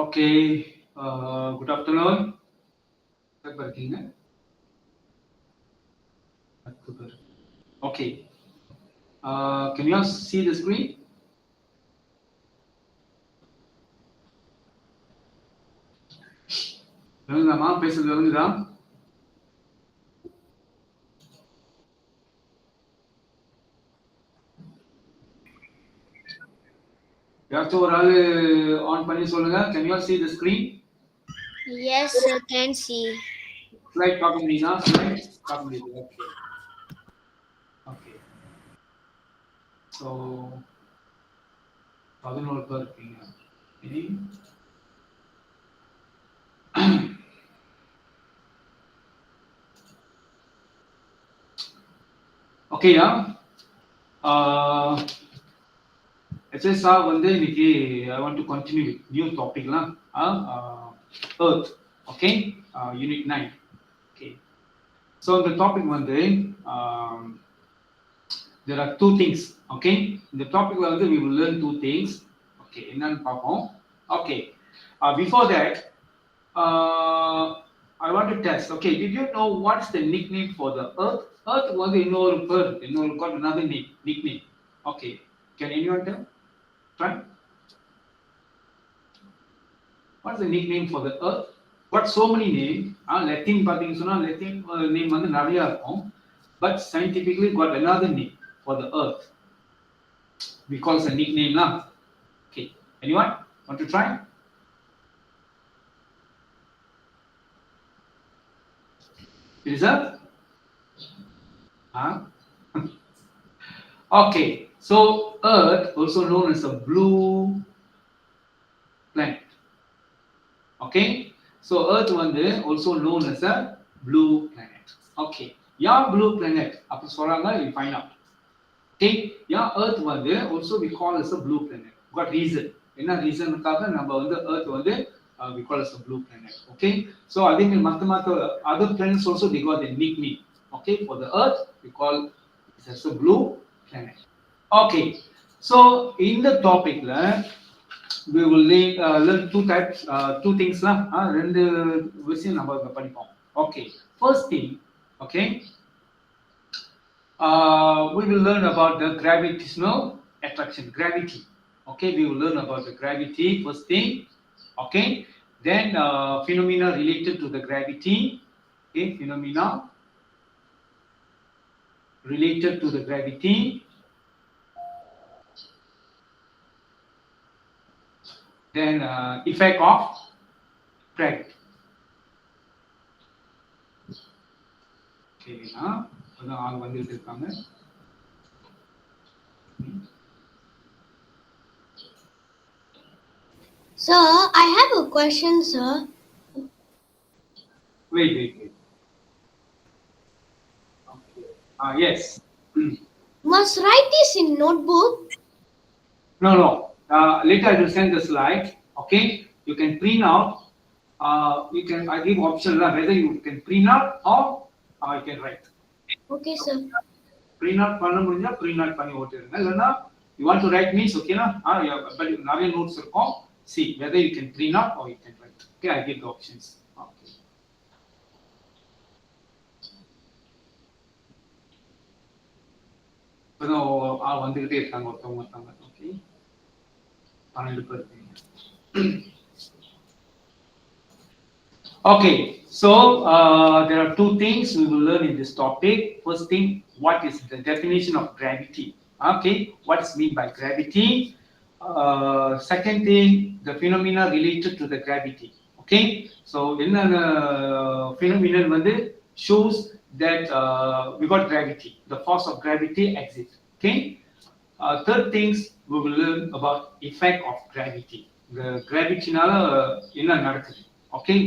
Okay, good afternoon. எப்படி இருக்கீங்க? Okay. Can you all see the screen? விளங்குதாமா? பேசுறது விளங்குதா? யாராச்சும் ஒரு ஆளு ஆன் பண்ணி சொல்லுங்க. Can you all see the screen? Yes, sir, can see. Slide பார்க்க முடியுதா? Slide பார்க்க முடியுது. Okay. Okay. So 11 பேர் இருக்கீங்க. Okay. ஓகேயா? HSA வந்து இன்னைக்கு I want to continue with new topicலாம் Earth. Okay, Unit 9. Okay. So the topic வந்து there are two things. Okay, இந்த topicல வந்து we will learn two things. Okay, என்னன்னு பார்ப்போம். Okay, before that I want to test. Okay, did you know what's the nickname for the Earth? Earth வந்து இன்னொரு பேர், இன்னொரு got another nickname. Okay, can anyone tell? Try. What's the nickname for the Earth? Got so many names. Latin பார்த்தீங்கன்னு சொன்னா Latin name வந்து நிறைய இருக்கும். But scientifically got another name for the Earth. We call it a nickname lah. Okay. Anyone want to try? It is Earth. Okay. So Earth, also known as a blue planet. Okay. So Earth வந்து also known as a blue planet. Okay. Yeah, blue planet. அப்படி சொல்றாங்க, we find out. Okay. Yeah, Earth வந்து also we call as a blue planet. Got reason. என்ன ரீசனுக்காக நம்ம வந்து Earth வந்து we call as a blue planet. Okay. So I think மத்த other planets also they got a nickname. Okay. For the Earth we call it as a blue planet. Okay. So in the topic we will learn two things lah. ரெண்டு விஷயம் நம்ம படிப்போம். Okay. First thing, okay. We will learn about the gravitational attraction, gravity. Okay, we will learn about the gravity first thing. Okay, then phenomena related to the gravity. Okay, phenomena related to the gravity. Then effect of gravity. Okay, அதான் ஆள் வந்துட்டு இருக்காங்க. Sir, I have a question, sir. Wait. Okay. Yes. Must write this in notebook? No. Later I will send the slide. Okay, you can print out. I give option whether you can print out or you can write. Okay, sir. Print out பண்ண முடிஞ்சா print out பண்ணி ஓட்டிருங்க. இல்லனா you want to write means okay na? But நிறைய notes இருக்கும். See whether you can print out or you can write. Okay, I give the options. Okay. இப்போ வந்துகிட்டே இருக்காங்க ஒருத்தவங்க. Okay. 12 பேர் இருக்கீங்க. Okay, so there are two things we will learn in this topic. First thing, what is the definition of gravity? Okay, what is meant by gravity? Second thing, the phenomena related to the gravity. Okay, so in the phenomenon வந்து shows that we got gravity, the force of gravity exists. Okay, third things we will learn about effect of gravity. The gravity னால என்ன நடக்குது? Okay,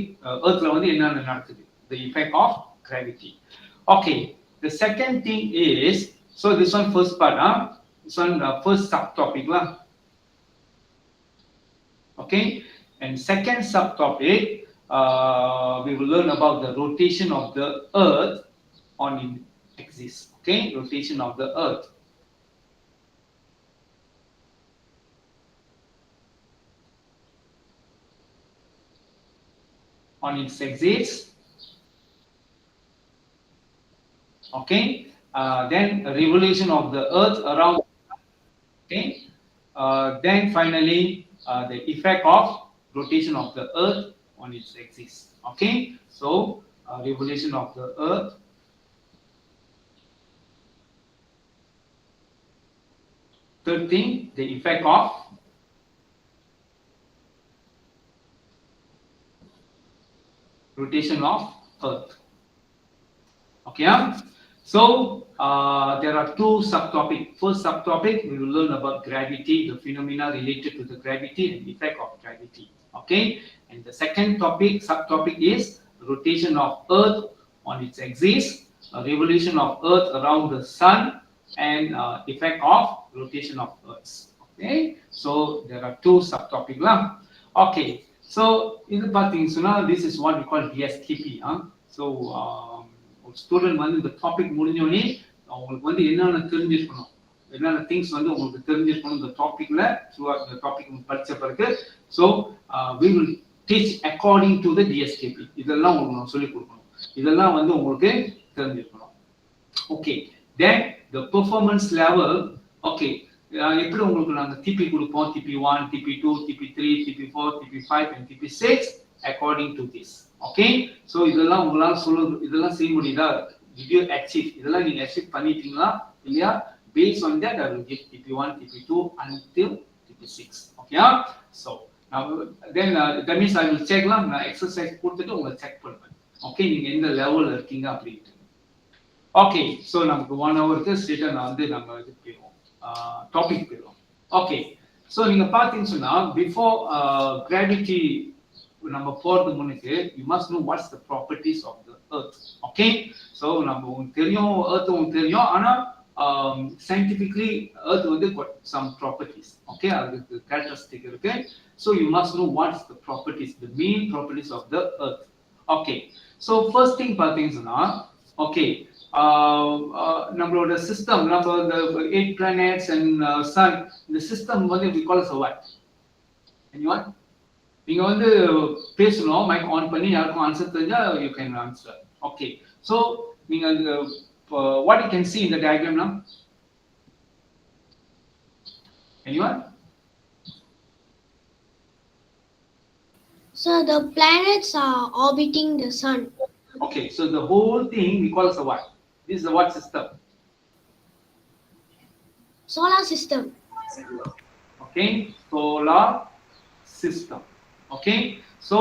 Earthல வந்து என்ன நடக்குது? The effect of gravity. Okay, the second thing is, so this one first part, this one first subtopic lah. Okay, and second subtopic, we will learn about the rotation of the Earth on its axis. Okay, rotation of the Earth. on its axis. Okay, then a revolution of the earth around. Okay, then finally the effect of rotation of the earth on its axis. Okay, so revolution of the earth. Third thing, the effect of rotation of earth. Okay, so there are two subtopics. First subtopic, we will learn about gravity, the phenomena related to the gravity and effect of gravity. Okay, and the second topic, subtopic is rotation of earth on its axis, revolution of earth around the sun, and effect of rotation of earth. Okay, so there are two subtopics lah. Okay, so in the பார்த்தீங்கன்னா this is what we call DSTP. So ஒரு student வந்து இந்த topic முடிஞ்சோடனே அவங்களுக்கு வந்து என்னென்ன தெரிஞ்சிருக்கணும், என்னென்ன திங்ஸ் வந்து உங்களுக்கு தெரிஞ்சிருக்கணும் இந்த டாபிக்ல இந்த டாபிக் படிச்ச பிறகு. So we will teach according to the DSTP. இதெல்லாம் உங்களுக்கு நான் சொல்லிக் கொடுக்கணும், இதெல்லாம் வந்து உங்களுக்கு தெரிஞ்சிருக்கணும். Okay, then the performance level. Okay, எப்படி உங்களுக்கு நாங்கள் டிபி கொடுப்போம், TP1, TP2, TP3, TP4, TP5 and TP6 according to this. Okay, so இதெல்லாம் உங்களால் இதெல்லாம் செய்ய முடியுதா, did you achieve, இதெல்லாம் நீங்க அச்சீவ் பண்ணிட்டீங்களா இல்லையா? based on that I will give TP1, TP2 until TP6. Okay, so then that means I will check நான் எக்ஸசைஸ் கொடுத்துட்டு உங்களை செக் பண்ணுவேன். ஓகே, நீங்க எந்த லெவல்ல இருக்கீங்க அப்படின்ட்டு. ஓகே, ஸோ நமக்கு 1 ஹவருக்கு ஸ்ட்ரெயிட்டா நான் வந்து நம்ம இது போயிடுவோம், டாபிக் போயிடுவோம். ஓகே, ஸோ நீங்க பார்த்தீங்கன்னு சொன்னா பிஃபோர் கிராவிட்டி நம்ம போறதுக்கு முன்னுக்கு you must know what's the properties of the earth. Okay, so நம்ம உங்களுக்கு தெரியும், earth உங்களுக்கு தெரியும், ஆனா scientifically earth வந்து got some properties. ஓகே, அதுக்கு characteristic இருக்கு. So you must know what's the properties, the main properties of the earth. Okay, so first thing பார்த்தீங்கன்னா ஓகே, நம்மளோட சிஸ்டம், நம்ம இந்த 8 planets and sun, இந்த சிஸ்டம் வந்து we call as a what? Anyone? நீங்க வந்து பேசணும், மைக் ஆன் பண்ணி யாருக்கும் ஆன்சர் தெரிஞ்சா you can answer. Okay, so நீங்க அந்த what you can see in the diagram now? Anyone? So the planets are orbiting the sun. Okay, so the whole thing we call as a what? This is a what system? Solar system. Okay, solar system. Okay, so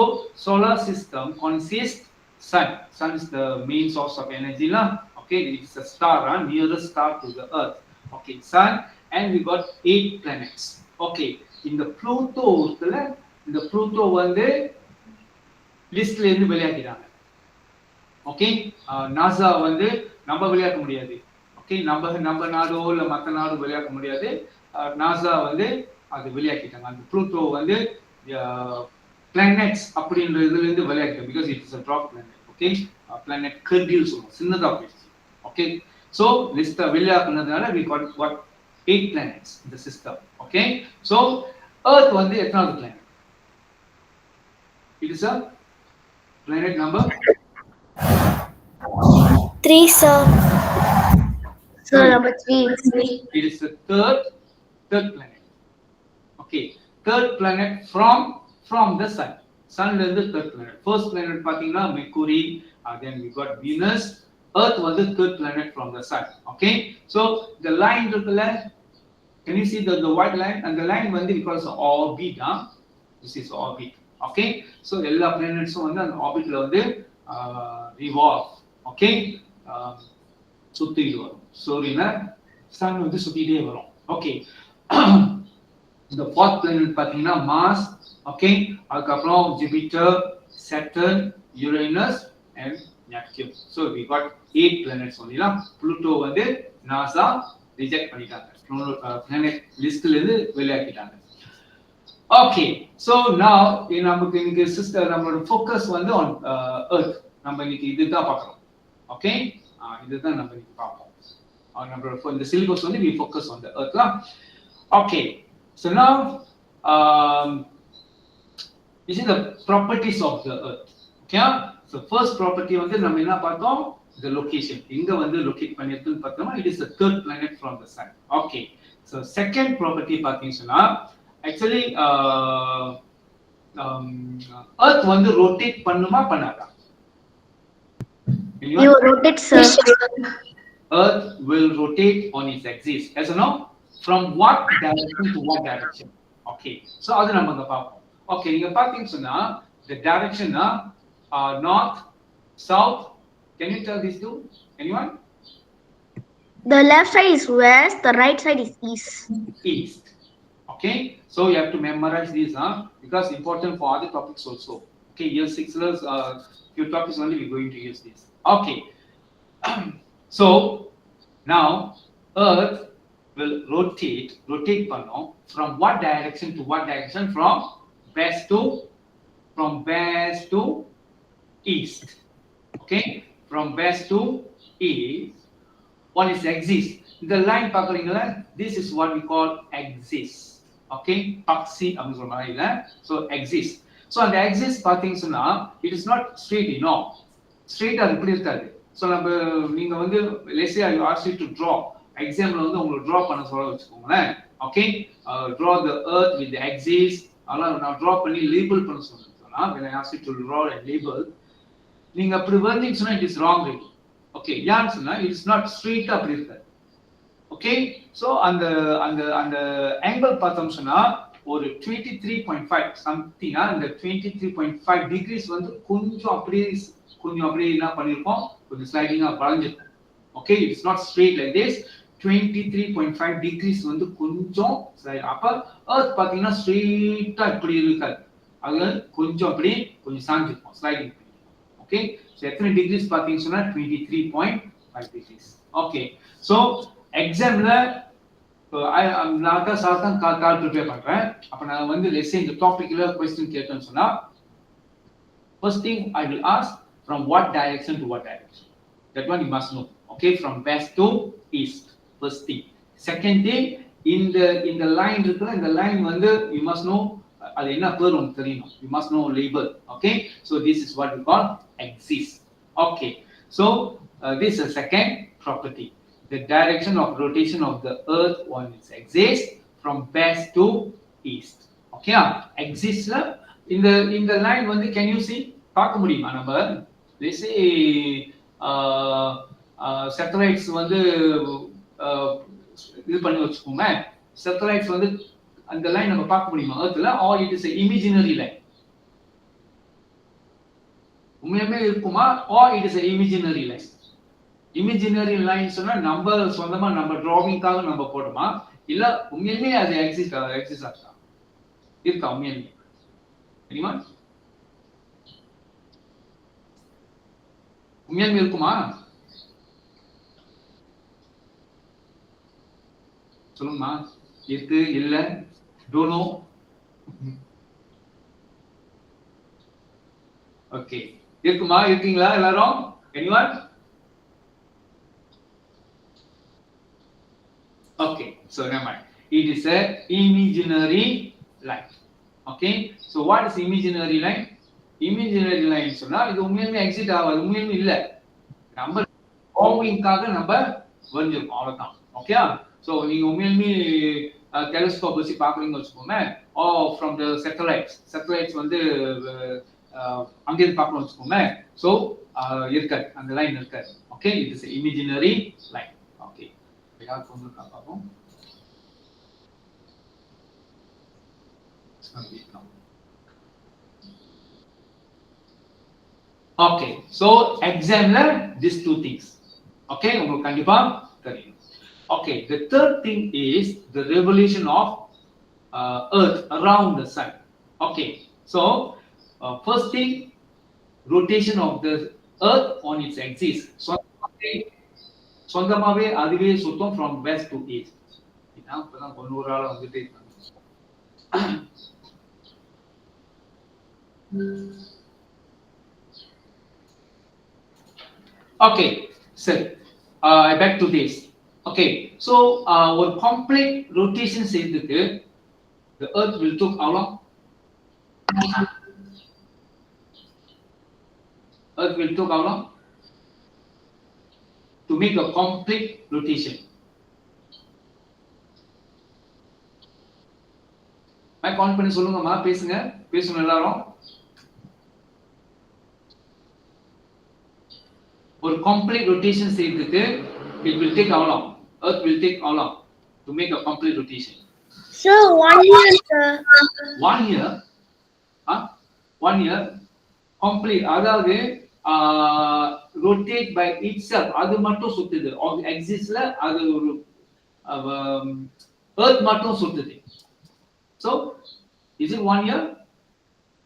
solar system consists sun. Sun is the main source of energy lah. Okay, it is a star, nearest star to the earth. Okay, sun, and we got 8 planets. Okay, in the Pluto வந்து லிஸ்ட்ல இருந்து வெளியாக்கிட்டாங்க. Okay, NASA வந்து நம்ம விளையாட முடியாது. Okay, நம்ம நாடோ இல்ல மற்ற நாடோ விளையாட முடியாது. நாசா வந்து அது வெளியாக்கிட்டாங்க. அந்த ப்ளூட்டோ வந்து பிளானட்ஸ் அப்படின்ற இதுல இருந்து விளையாக்கிட்டாங்க, because it is a dwarf planet. Okay, planet கர்டில் சொல்லுவோம், சின்னதா போயிடுச்சு. ஓகே, ஸோ லிஸ்ட்டை வெளியாக்குனதுனால we got what 8 planets in the system. Okay, so earth வந்து எத்தனாவது planet? It is a planet number 3, sir. Sir, number 3. It is the third planet. Okay, third planet from the sun. Sun is the third planet. First planet பாத்தீங்கன்னா Mercury, then we got Venus. Earth was the third planet from the sun. Okay, so the line இருக்குல்ல, can you see the white line? And the line வந்து we call as orbit. This is orbit. Okay, so எல்லா planetsம் வந்து அந்த orbitல வந்து revolve. Okay, சுத்திட்டு வரும். சூரியனை Sun வந்து சுத்திட்டே வரும். ஓகே, இந்த fourth planet பாத்தீங்கன்னா மார்ஸ். ஓகே, அதுக்கப்புறம் Jupiter, Saturn, Uranus and Neptune. So we got 8 planets only. Pluto வந்து NASA ரிஜெக்ட் பண்ணிட்டாங்க, planet லிஸ்ட்ல இருந்து வெளியாக்கிட்டாங்க. ஓகே, so now நமக்கு இன்னைக்கு சிஸ்டர் நம்மளோட ஃபோக்கஸ் வந்து on earth. நம்ம இன்னைக்கு இதுதான் பார்க்கறோம். ஓகே, இதுதான் நம்ம இன்னைக்கு பார்ப்போம். நம்மளோட இந்த சிலபஸ் வந்து we focus on the earth lah. Okay, so now this is the properties of the earth. Okay, so first property வந்து நம்ம என்ன பார்த்தோம், the location. எங்க வந்து locate பண்ணிருக்குன்னு பார்த்தோமா, it is the third planet from the sun. Okay, so second property பார்த்தீங்கன்னா actually earth வந்து rotate பண்ணுமா பண்ணாதா? You rotate, sir. Earth will rotate on its axis. Yes or no? From what direction to what direction? Okay, so அது நம்ம இங்க பார்ப்போம். Okay, நீங்க பாத்தீங்கன்னா சொன்னா the direction north, south. Can you tell these two? Anyone? The left side is west, the right side is east. East. Okay, so you have to memorize these because important for other topics also. Okay, year 6 few topics only we're going to use this. Okay. So now earth will rotate பண்ணோம் from what direction to what direction? From west to east. Okay, from west to east. One is axis. The line பார்க்கறீங்களா, this is what we call axis. Okay, axis அப்படினு சொல்றாங்க. So axis. So அந்த axis பாத்தீங்கன்னா it is not straight, straight அது இப்படி இருக்காது. So நம்ம நீங்க வந்து let's say I ask you to draw, example வந்து உங்களுக்கு draw பண்ண சொல்ல வச்சுக்கோங்களேன். Okay, draw the earth with the axis. அதெல்லாம் நான் draw பண்ணி label பண்ண சொன்னா, when I ask you to draw and label, நீங்க அப்படி வந்தீங்கன்னு சொன்னா it is wrong. Okay, ஏன்னு சொன்னா it is not straight அப்படி இருக்காது. Okay, so அந்த angle பார்த்தோம் சொன்னா ஒரு 23.5 something, அந்த 23.5 degrees வந்து கொஞ்சம் அப்படியே என்ன பண்ணிருக்கோம், கொஞ்சம் ஸ்லைடிங்கா வளைஞ்சிருக்கும். Okay, it's not straight like this. 23.5 degrees வந்து கொஞ்சம் அப்ப earth பாத்தீங்கன்னா ஸ்ட்ரெயிட்டா இப்படி இருக்காது, அது கொஞ்சம் அப்படியே கொஞ்சம் சாஞ்சிருக்கும், ஸ்லைடிங். Okay, so எத்தனை degrees பாத்தீங்கன்னா சொன்னா 23.5 degrees. Okay, so examல நான் தான் சார்தான் கால் ப்ரிப்பேர் பண்றேன். அப்ப நான் வந்து let's say இந்த டாபிக்ல क्वेश्चन கேட்டேன்னு சொன்னா, first thing I will ask from what direction to what direction. That one you must know. Okay, from west to east. First thing. Second thing, in the line இருக்குல, இந்த line வந்து you must know அது என்ன பேர் உங்களுக்கு தெரியணும். You must know label. Okay, so this is what we call axis. Okay, so this is the second property, the direction of rotation of the earth on its axis from west to east. Okay, axis la in the line வந்து can you see, பார்க்க முடியுமா? நம்ம let's say satellites வந்து இது பண்ணி வச்சுக்கோங்க, satellites வந்து அந்த லைன் நம்ம பார்க்க முடியுமா earthல, or it is a imaginary line? உண்மையாவே இருக்குமா, or it is a imaginary line? imaginary line சொன்னா நம்ம சொந்தமா நம்ம டிராவிங்காக நம்ம போடுமா, இல்ல உண்மையாவே அது எக்ஸிஸ்ட் இருக்கா உண்மையாவே? தெரியுமா? உண்மையாவே இருக்குமா சொல்லுங்கம்மா. இருக்கு, இல்ல, don't know. Okay, இருக்குமா, இருக்கீங்களா எல்லாரும்? anyone? Okay, so never mind. It is a imaginary line. Okay, so what is imaginary line? Imaginary line சொன்னா இது உண்மையாவே எக்ஸிஸ்ட் ஆகாது, உண்மையாவே இல்ல, நம்ம டிராவிங்காக நம்ம வரைஞ்சிருக்கோம், அவ்வளவுதான். ஓகே, so நீங்க உண்மையாவே டெலிஸ்கோப் வச்சு பாக்குறீங்கன்னு வச்சுக்கோங்க, from the satellites வந்து அங்க இருந்து பார்க்கணும் வச்சுக்கோங்க, so இருக்காது, அந்த லைன் இருக்காது. Okay, it is an imaginary line. Okay, யாருக்கு வந்து பார்ப்போம். Okay, so examல these two things. Okay, உங்களுக்கு கண்டிப்பா தெரியும். Okay, the third thing is the revolution of earth around the sun. Okay, so first thing, rotation of the earth on its axis. சொந்தமாவே அதுவே சுத்தம் from west to east. இதான் இப்பதான் ஒரு ஆளா வந்துட்டே இருக்காங்க. Okay, so back to this. Okay, so ஒரு complete rotation செய்துக்கு the earth will took how long? Earth will take how long? To make a complete rotation. Mike on பண்ணி சொல்லுங்கம்மா, பேசுங்க எல்லாரும். ஒரு complete rotation செய்யறதுக்கு it will take how long? Earth will take how long to make a complete rotation? So 1 year, sir. 1 year? 1 year complete, அதாவது rotate by itself, அது மட்டும் சுத்துது. Axisல அது ஒரு Earth மட்டும் சுத்துது. So is it 1 year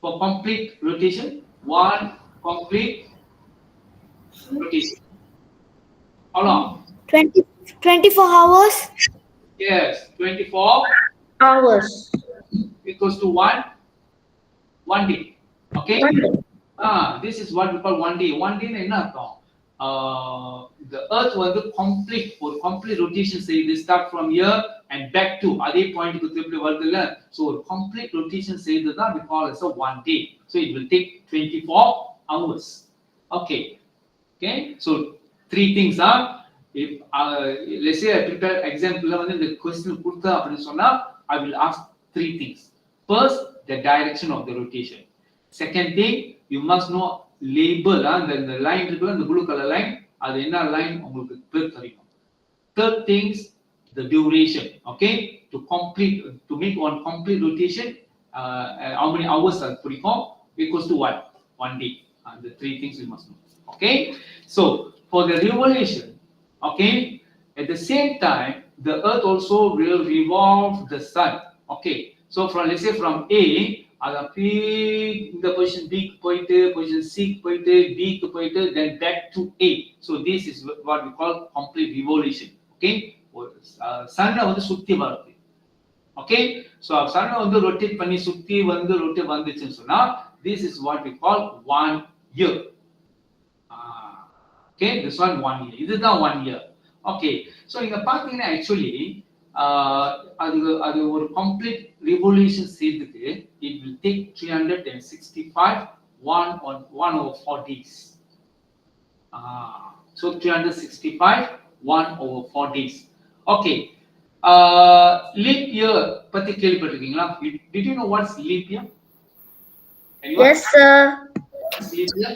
for complete rotation? One complete rotation. How long? 24 hours. Yes, 24 Hours. equals to one day. Okay? This is what we call 1 day. 1 day என்ன அர்த்தம்? The earth வந்து complete rotation செய்து start from here and back to அதே பாயிண்ட்க்கு திருப்பி வருதுல்ல. So ஒரு complete rotation செய்து தான் we call as a 1 day. So it will take 24 hours. Okay. So 3 things are, if let's say I prepare example வந்து இந்த question கொடுத்தா அப்படி சொன்னா I will ask 3 things. First, the direction of the rotation. Second thing, you must know label the line இருக்குல்ல, the blue color line, அது என்ன line உங்களுக்கு தெரியும். Third things, the duration. Okay, to make one complete rotation, how many hours அது பிடிக்கும் equals to what? 1 day. The 3 things you must know. Okay, so for the revolution, okay, at the same time the earth also will revolve the sun. Okay, so from, let's say from A, the position B போயிட்டு position C போயிட்டு B க்கு போயிட்டு then back to A. So this is what we call complete revolution. Okay, sun வந்து சுத்தி வருது. Okay, so sun வந்து rotate பண்ணி சுத்தி வந்து rotate வந்துச்சுன்னு சொன்னா this is what we call 1 year. Okay, this one 1 year. இதுதான் 1 year. Okay, so நீங்க பாத்தீங்கன்னா actually அது ஒரு complete revolution செய்துக்கு it will take 365 1 over 4 days. So 365 1 over 4 days. Okay, leap year பத்தி கேள்விப்பட்டிருக்கீங்களா? Did you know what's leap year? Anyone? Yes, sir. What's leap year?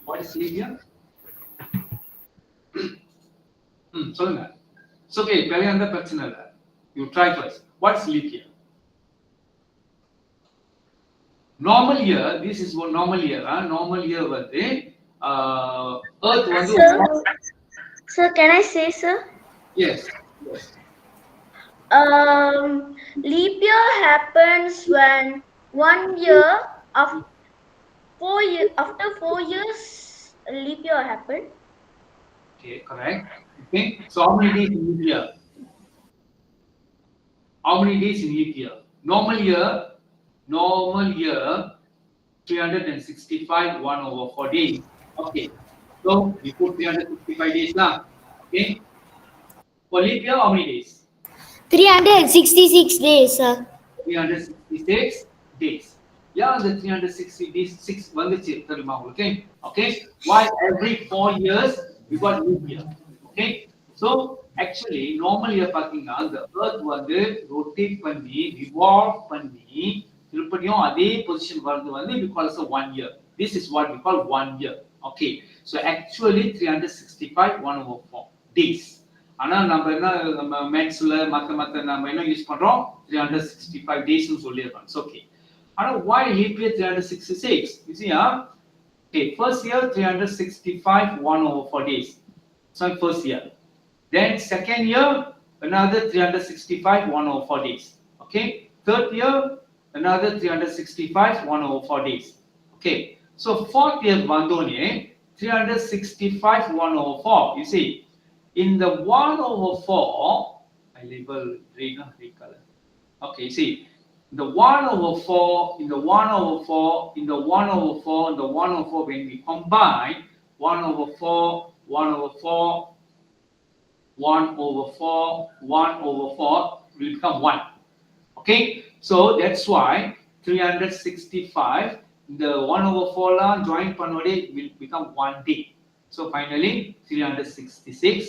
What is leap year? சொல்லுங்க. It's okay, பெரிய அந்த பிரச்சனை இல்ல. You try first. What's leap year? Normal year, this is what normal year. Normal year வந்து earth வந்து Sir, can I say, sir? Yes. Leap year happens when 1 year after 4 years leap year happened. Okay, correct. Okay, so how many days in leap year? How many days in leap year? Normal year 365 1 over 4 days. Okay, so we put 365 days now. Okay, for leap year how many days? 366 days, sir. 366 days. Yeah, the 366 வந்துச்சு தெரியுமா உங்களுக்கு? Okay, why every 4 years we got leap year? Okay, so actually normal year பாத்தீங்கன்னா the earth வந்து rotate பண்ணி revolve பண்ணி திருப்பியும் அதே position வருது வந்து we call as a 1 year. This is what we call 1 year. Okay, so actually 365 1 over 4 days. ஆனா நம்ம மேத்ஸ்ல மத்த நம்ம என்ன யூஸ் பண்றோம் 365 டேஸ் னு சொல்லிறோம். It's okay. ஆனா why leap year 366? You see, okay, first year 365 1 over 4 days. So first year. Then second year another 365 1 over 4 days. Okay? Third year another 365 1 over 4 days. Okay? So fourth year vandone 365 1 over 4. You see, in the 1 over 4, I label green color. Okay, see, the 1 over 4, in the 1 over 4, in the 1 over 4, in the 1 over 4, when we combine 1 over 4, 1 over 4, 1 over 4, 1 over 4 will become 1. Okay, so that's why 365 இந்த 1/4 லாம் join பண்ணோடே will become 1 day. So finally 366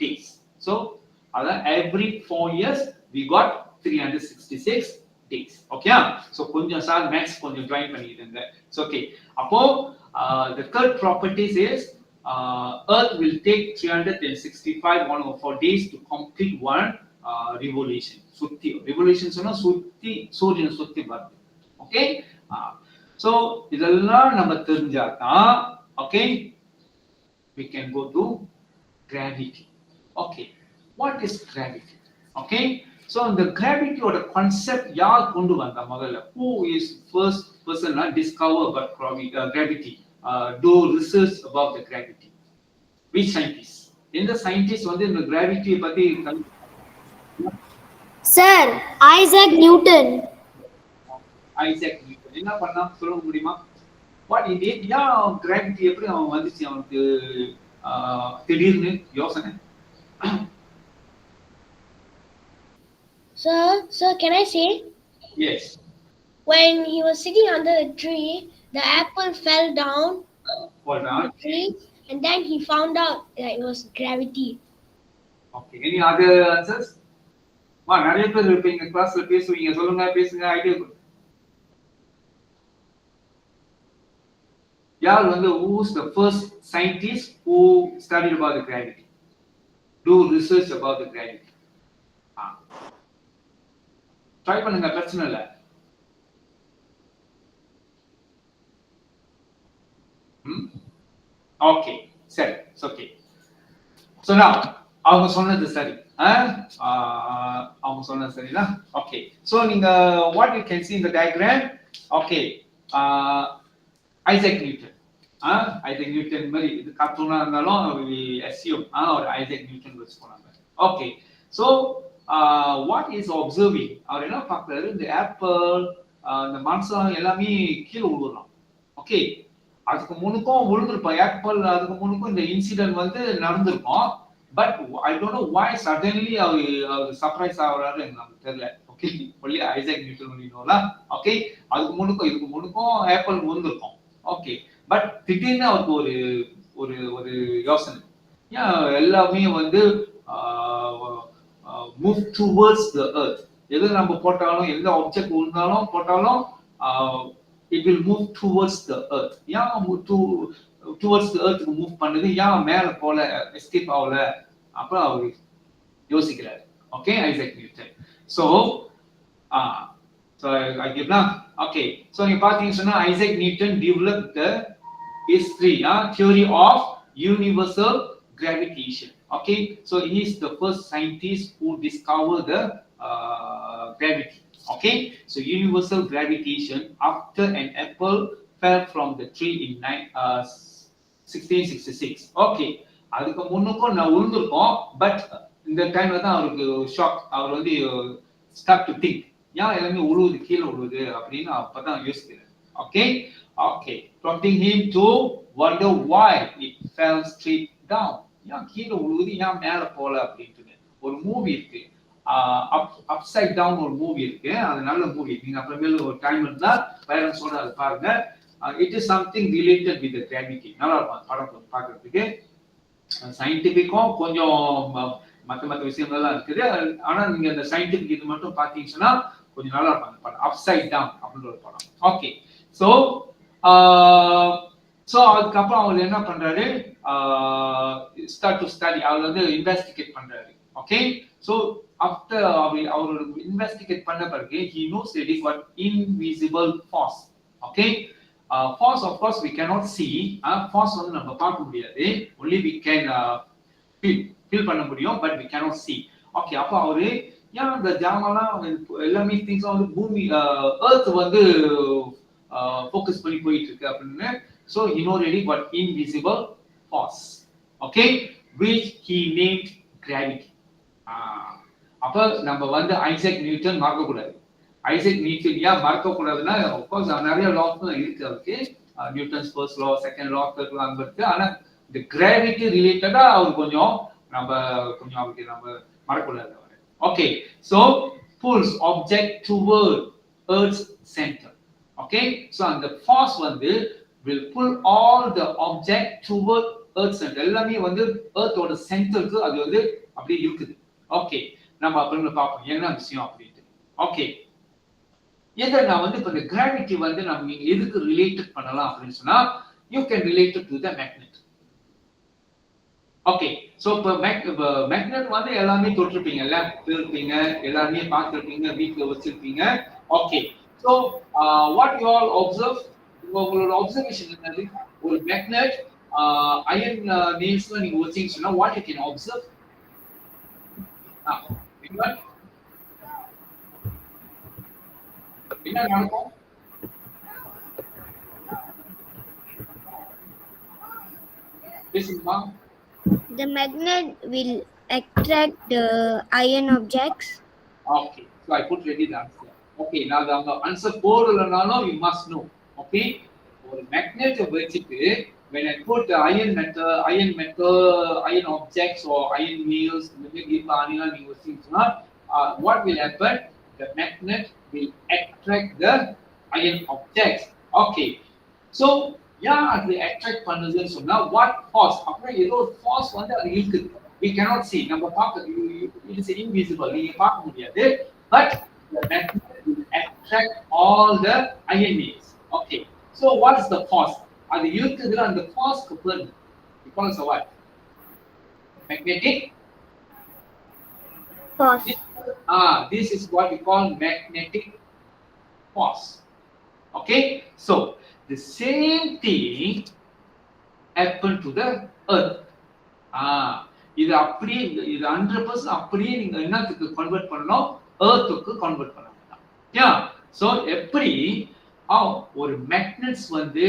days. So every 4 years we got 366 days. Okay? So கொஞ்சம் sir maths கொஞ்சம் join பண்ணிடுங்க. It's okay. அப்போ the third property says Earth will take 365 1/4 days to complete one revolution. சுத்தி revolution சொன்னா சுத்தி சூரியனை சுத்தி வருது. Okay? So இதெல்லாம் நம்ம தெரிஞ்சாதான் okay we can go to gravity. Okay, what is gravity? Okay, so the gravity or the concept யார் கொண்டு வந்தா முதல்ல? Who is first person to discover about gravity, do research about the gravity? Which scientist? இந்த scientist வந்து இந்த gravity பத்தி Sir, Isaac Newton. Isaac Newton என்ன பண்ணா சொல்ல முடியுமா? What he did? Yeah, gravity எப்படி அவன் வந்துச்சு அவனுக்கு திடீர்னு யோசனை. Sir, can I say? Yes. When he was sitting under the tree, the apple fell down Hold the on. tree, and then he found out that it was gravity. Okay. Any other answers? நிறைய பேர் இருப்பீங்க கிளாஸ்ல பேசுவீங்க, சொல்லுங்க, பேசுங்க, idea கொடுங்க. யார் வந்து who's the first scientist who studied about the gravity, do research about the gravity? Try பண்ணுங்க, பிரச்சனை இல்லை. ஓகே சரி, ஓகே. So now அவங்க சொன்னது சரி, அவங்க சொன்னது சரிதான். ஓகே, so நீங்க what you can see in the diagram, okay, Isaac Newton, Isaac Newton மாதிரி இது கார்ட்டூனா இருந்தாலும் we assume ஒரு ஐசக் நியூட்டன் வச்சு போனாங்க. Okay, so what is observing, அவர் என்ன பார்க்கறாரு, இந்த ஆப்பிள் இந்த மான்சம் எல்லாமே கீழே விழுறோம். ஓகே, அதுக்கு முன்னுக்கும் விழுந்திருப்போம் ஆப்பிள், அதுக்கு முன்னுக்கும் இந்த இன்சிடென்ட் வந்து நடந்திருக்கும். But I don't know why suddenly அவர் சர்ப்ரைஸ் ஆகுறாரு நமக்கு தெரியல. ஓகே, ஒன்லி ஐசக் நியூட்டன் பண்ணினோம்ல. ஓகே, அதுக்கு முன்னுக்கும் இதுக்கு முன்னுக்கும் ஆப்பிள் விழுந்திருக்கும். ஓகே, பட் திடீர்னு அவருக்கு ஒரு ஒரு ஒரு யோசனை, எல்லாமே வந்து move towards the earth. எது நம்ம போட்டாலும், எந்த ஆப்ஜெக்ட் விழுந்தாலும் போட்டாலும் it will move towards the earth. towards the earth move பண்ணுது, மேல போல எஸ்கேப் ஆகல. அப்புறம் அவர் யோசிக்கிறார். Okay, Isaac Newton. so I give now. Okay, so நீங்க பாத்தீங்கன்னா சொன்னா Isaac Newton developed the history theory of universal gravitation. Okay, so he is the first scientist who discovered the gravity. Okay, so universal gravitation after an apple fell from the tree in 1666. Okay, அதுக்கு முன்னுக்கும் நான் விழுந்திருக்கோம். But இந்த டைம்ல தான் அவருக்கு shock. அவர் வந்து start to think, எல்லாமே உழுவுது, கீழே உழுவுது அப்படின்னு அப்பதான் யோசிக்கிறார். Okay, okay, prompting him to wonder why it fell straight down. கீழே உழுவுது, மேல போல அப்படின்ட்டு ஒரு மூவி இருக்கு, அப்சைட் டவுன் ஒரு மூவி இருக்கு. அது நல்ல மூவி, நீங்க அப்புறமேல ஒரு டைம் இருந்தா பேரண்ட்ஸோட அது பாருங்க. It is something related with gravity. நல்லா இருக்கும் படம் பார்க்கறதுக்கு. சயின்டிபிக்கும் கொஞ்சம் மற்ற விஷயங்கள்லாம் இருக்குது. ஆனா நீங்க அந்த சயின்டிபிக் இது மட்டும் பாத்தீங்கன்னா கொஞ்சம் நல்லா இருக்கும் அந்த படம், அப்சைட் டவுன் அப்படின்ற ஒரு படம். ஓகே, ஸோ அதுக்கப்புறம் அவர் என்ன பண்றாரு, ஸ்டார்ட் டு ஸ்டடி, அவர் வந்து இன்வெஸ்டிகேட் பண்றாரு. ஓகே, ஸோ ஆஃப்டர் அவர் இன்வெஸ்டிகேட் பண்ண பிறகு he knows that it is what invisible force. Okay, force of course we cannot see. Force வந்து நம்ம பார்க்க முடியாது, only we can feel பண்ண முடியும், but we cannot see. Okay, அப்போ அவரு இந்த ஜாமான்லாம் எல்லாமே திங்ஸ் வந்து பூமி earth வந்து ஃபோக்கஸ் பண்ணி போயிட்டு இருக்கு அப்படின்னு. So he know already what invisible force. Okay, which he named gravity. அப்ப நம்ம வந்து ஐசக் நியூட்டன் மறக்க கூடாது. ஐசக் நியூட்டன் மறக்க கூடாதுன்னா நிறைய லாஸ் இருக்கு அவருக்கு. நியூட்டன்ஸ் ஃபர்ஸ்ட் லா, செகண்ட் லா, தேர்ட் லா அங்க இருக்கு. ஆனா இந்த கிராவிட்டி ரிலேட்டடா அவர் கொஞ்சம் அவருக்கு நம்ம மறக்கக்கூடாது அவர். Okay, so pulls object toward earth's center. Okay, so அந்த force வந்து will pull all the object toward earth center. எல்லாமே வந்து earth ஓட சென்டருக்கு அது வந்து அப்படியே இருக்குது. ஓகே, நம்ம அப்புறம் பார்ப்போம் என்ன விஷயம் அப்படின்ட்டு. ஓகே, இதை நான் வந்து இப்போ இந்த கிராவிட்டி வந்து நம்ம நீங்க எதுக்கு ரிலேட்டட் பண்ணலாம் அப்படின்னு சொன்னா you can related to the magnet. Okay, so இப்போ மேக்னெட் வந்து எல்லாமே தொட்டிருப்பீங்கல்ல, இருப்பீங்க, எல்லாருமே பார்த்துருப்பீங்க, வீட்டில் வச்சிருப்பீங்க. Okay, so what you all observe, உங்களோட அப்சர்வேஷன் என்னது? ஒரு மேக்னெட் அயன் நேல்ஸ்ல நீங்க வச்சீங்கன்னு சொன்னா வாட் யூ கேன் அப்சர்வ்? என்ன நடக்கும்? பேசுங்கம்மா. The magnet will attract the iron objects. Okay, so I put ready the answer. Okay, now the answer போடலனாலும் you must know. Okay, ஒரு magnet வச்சிட்டு when I put the iron objects or iron nails நீங்க வச்சீங்கன்னா what will happen? The magnet will attract the iron objects. Okay, so அது attract பண்ணுதுன்னு சொன்னா what force? அப்புறம் ஏதோ ஒரு force வந்து அது இழுக்குது. We cannot see. நம்ம பார்க்க it is invisible. நீங்க பார்க்க முடியாது. But the magnet will attract all the iron nails. Okay. So what is the force? அது இழுக்குதுல அந்த force-க்கு பேர் because of what? Magnetic Force. This is what we call magnetic force. Okay. So the same thing happened to the earth. இது அப்படியே இது 100% அப்படியே நீங்க என்னத்துக்கு convert பண்ணணும்? எர்த்துக்கு கன்வெர்ட் பண்ணணும். யா, சோ எப்படி ஒரு மேக்னெட்ஸ் வந்து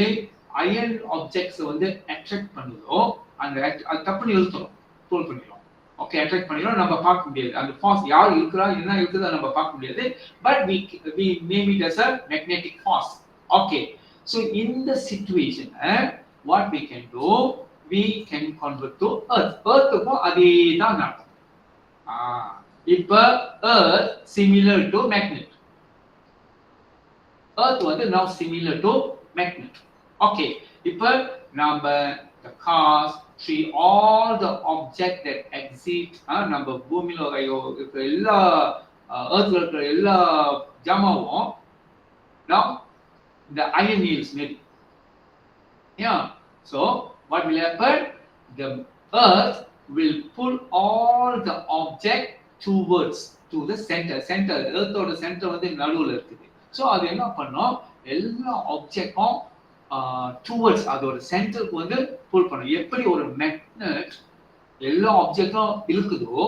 அயன் ஆப்ஜெக்ட்ஸ் வந்து அட்ராக்ட் பண்ணுதோ அந்த அது தப்புன்னு இழுத்துரும், புல் பண்ணிடும். ஓகே, அட்ராக்ட் பண்ணிடும், நம்ம பார்க்க முடியாது. அந்த ஃபார்ஸ் யார் இருக்கிறா என்ன இருக்குதா நம்ம பார்க்க முடியாது. But we name it as a magnetic force. Okay, so in the situation what we can do, we can convert to earth. earthக்கும் அதே தான் நடக்கும். இப்ப earth similar to magnet. earth வந்து now similar to magnet. Okay, இப்ப நாம the cars, tree, all the object that exist நம்ம பூமியில இருக்கிற எல்லா earthல இருக்கிற எல்லா ஜாமாவும் now the iron nails made. Yeah, so what will happen? The earth will pull all the object towards to the center. earth oda center வந்து நடுவுல இருக்குது. So அது என்ன பண்ணும்? எல்லா ஆப்ஜெக்டும் towards அதோட சென்டருக்கு வந்து புல் பண்ணும். எப்படி ஒரு மேக்னெட் எல்லா ஆப்ஜெக்டும் இழுக்குதோ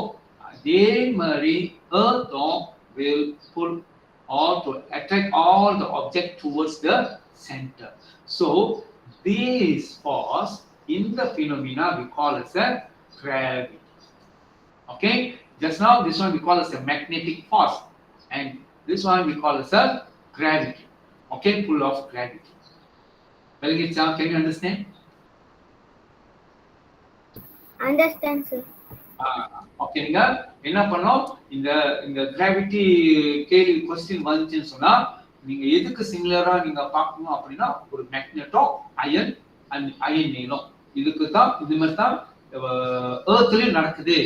அதே மாதிரி earthம் will pull or to attract all the object towards the center. So this force in the phenomena we call as a gravity. Okay, just now this one we call as a magnetic force and this one we call as a gravity. Okay, pull of gravity. Can you understand? Understand, sir. Okay, நீங்க என்ன பண்ணோம்? இந்த இந்த gravity கேள்வி question வந்துச்சுன்னு சொன்னா நீங்க எதுக்கு சிமிலரா நீங்க பார்க்கணும் அப்படின்னா ஒரு மேக்னெட்டோ அயன் நேலோ இதுக்கு தான் இது மாதிரி தான் எர்த்லயும் நடக்குது.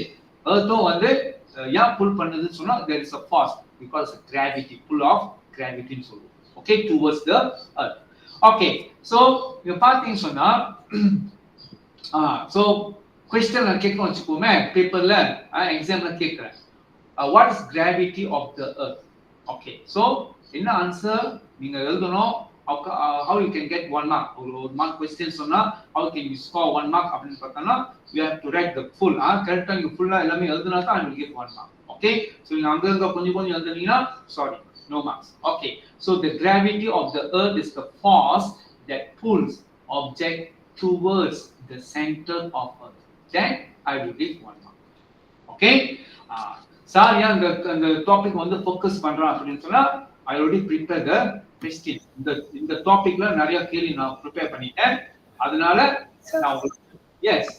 எர்த்தும் வந்து ஏன் புல் பண்ணுதுன்னு சொன்னா there is a force because of gravity, pull of gravity ன்னு சொல்லுவோம். Okay, towards the earth. Okay, so இங்க பாத்தீங்க சொன்னா சோ क्वेश्चन நான் கேட்க வச்சுக்கோமே பேப்பர்ல எக்ஸாம்ல கேக்குறேன் what is gravity of the earth. okay, so என்ன ஆன்சர் நீங்க எழுதணும். how you can get 1 mark ஒரு mark question சொன்னா how can you score 1 mark அப்படினு பார்த்தா you have to write the full கரெக்ட்டா நீங்க ஃபுல்லா எல்லாமே எழுதுனா தான் you will get 1 mark. okay, so நீங்க அங்க கொஞ்சம் எழுதுனீங்கன்னா sorry, no marks. okay, so the gravity of the earth is the force that pulls object towards the center of earth. Then I will give 1 mark. okay, sir ஏன் அந்த topic வந்து focus பண்றோம் அப்படின்னு சொன்னா I already prepared the question. இந்த டாபிக்ல நிறைய கேள்வி நான் ப்ரிப்பேர் பண்ணிட்டேன். அதனால நான் எஸ்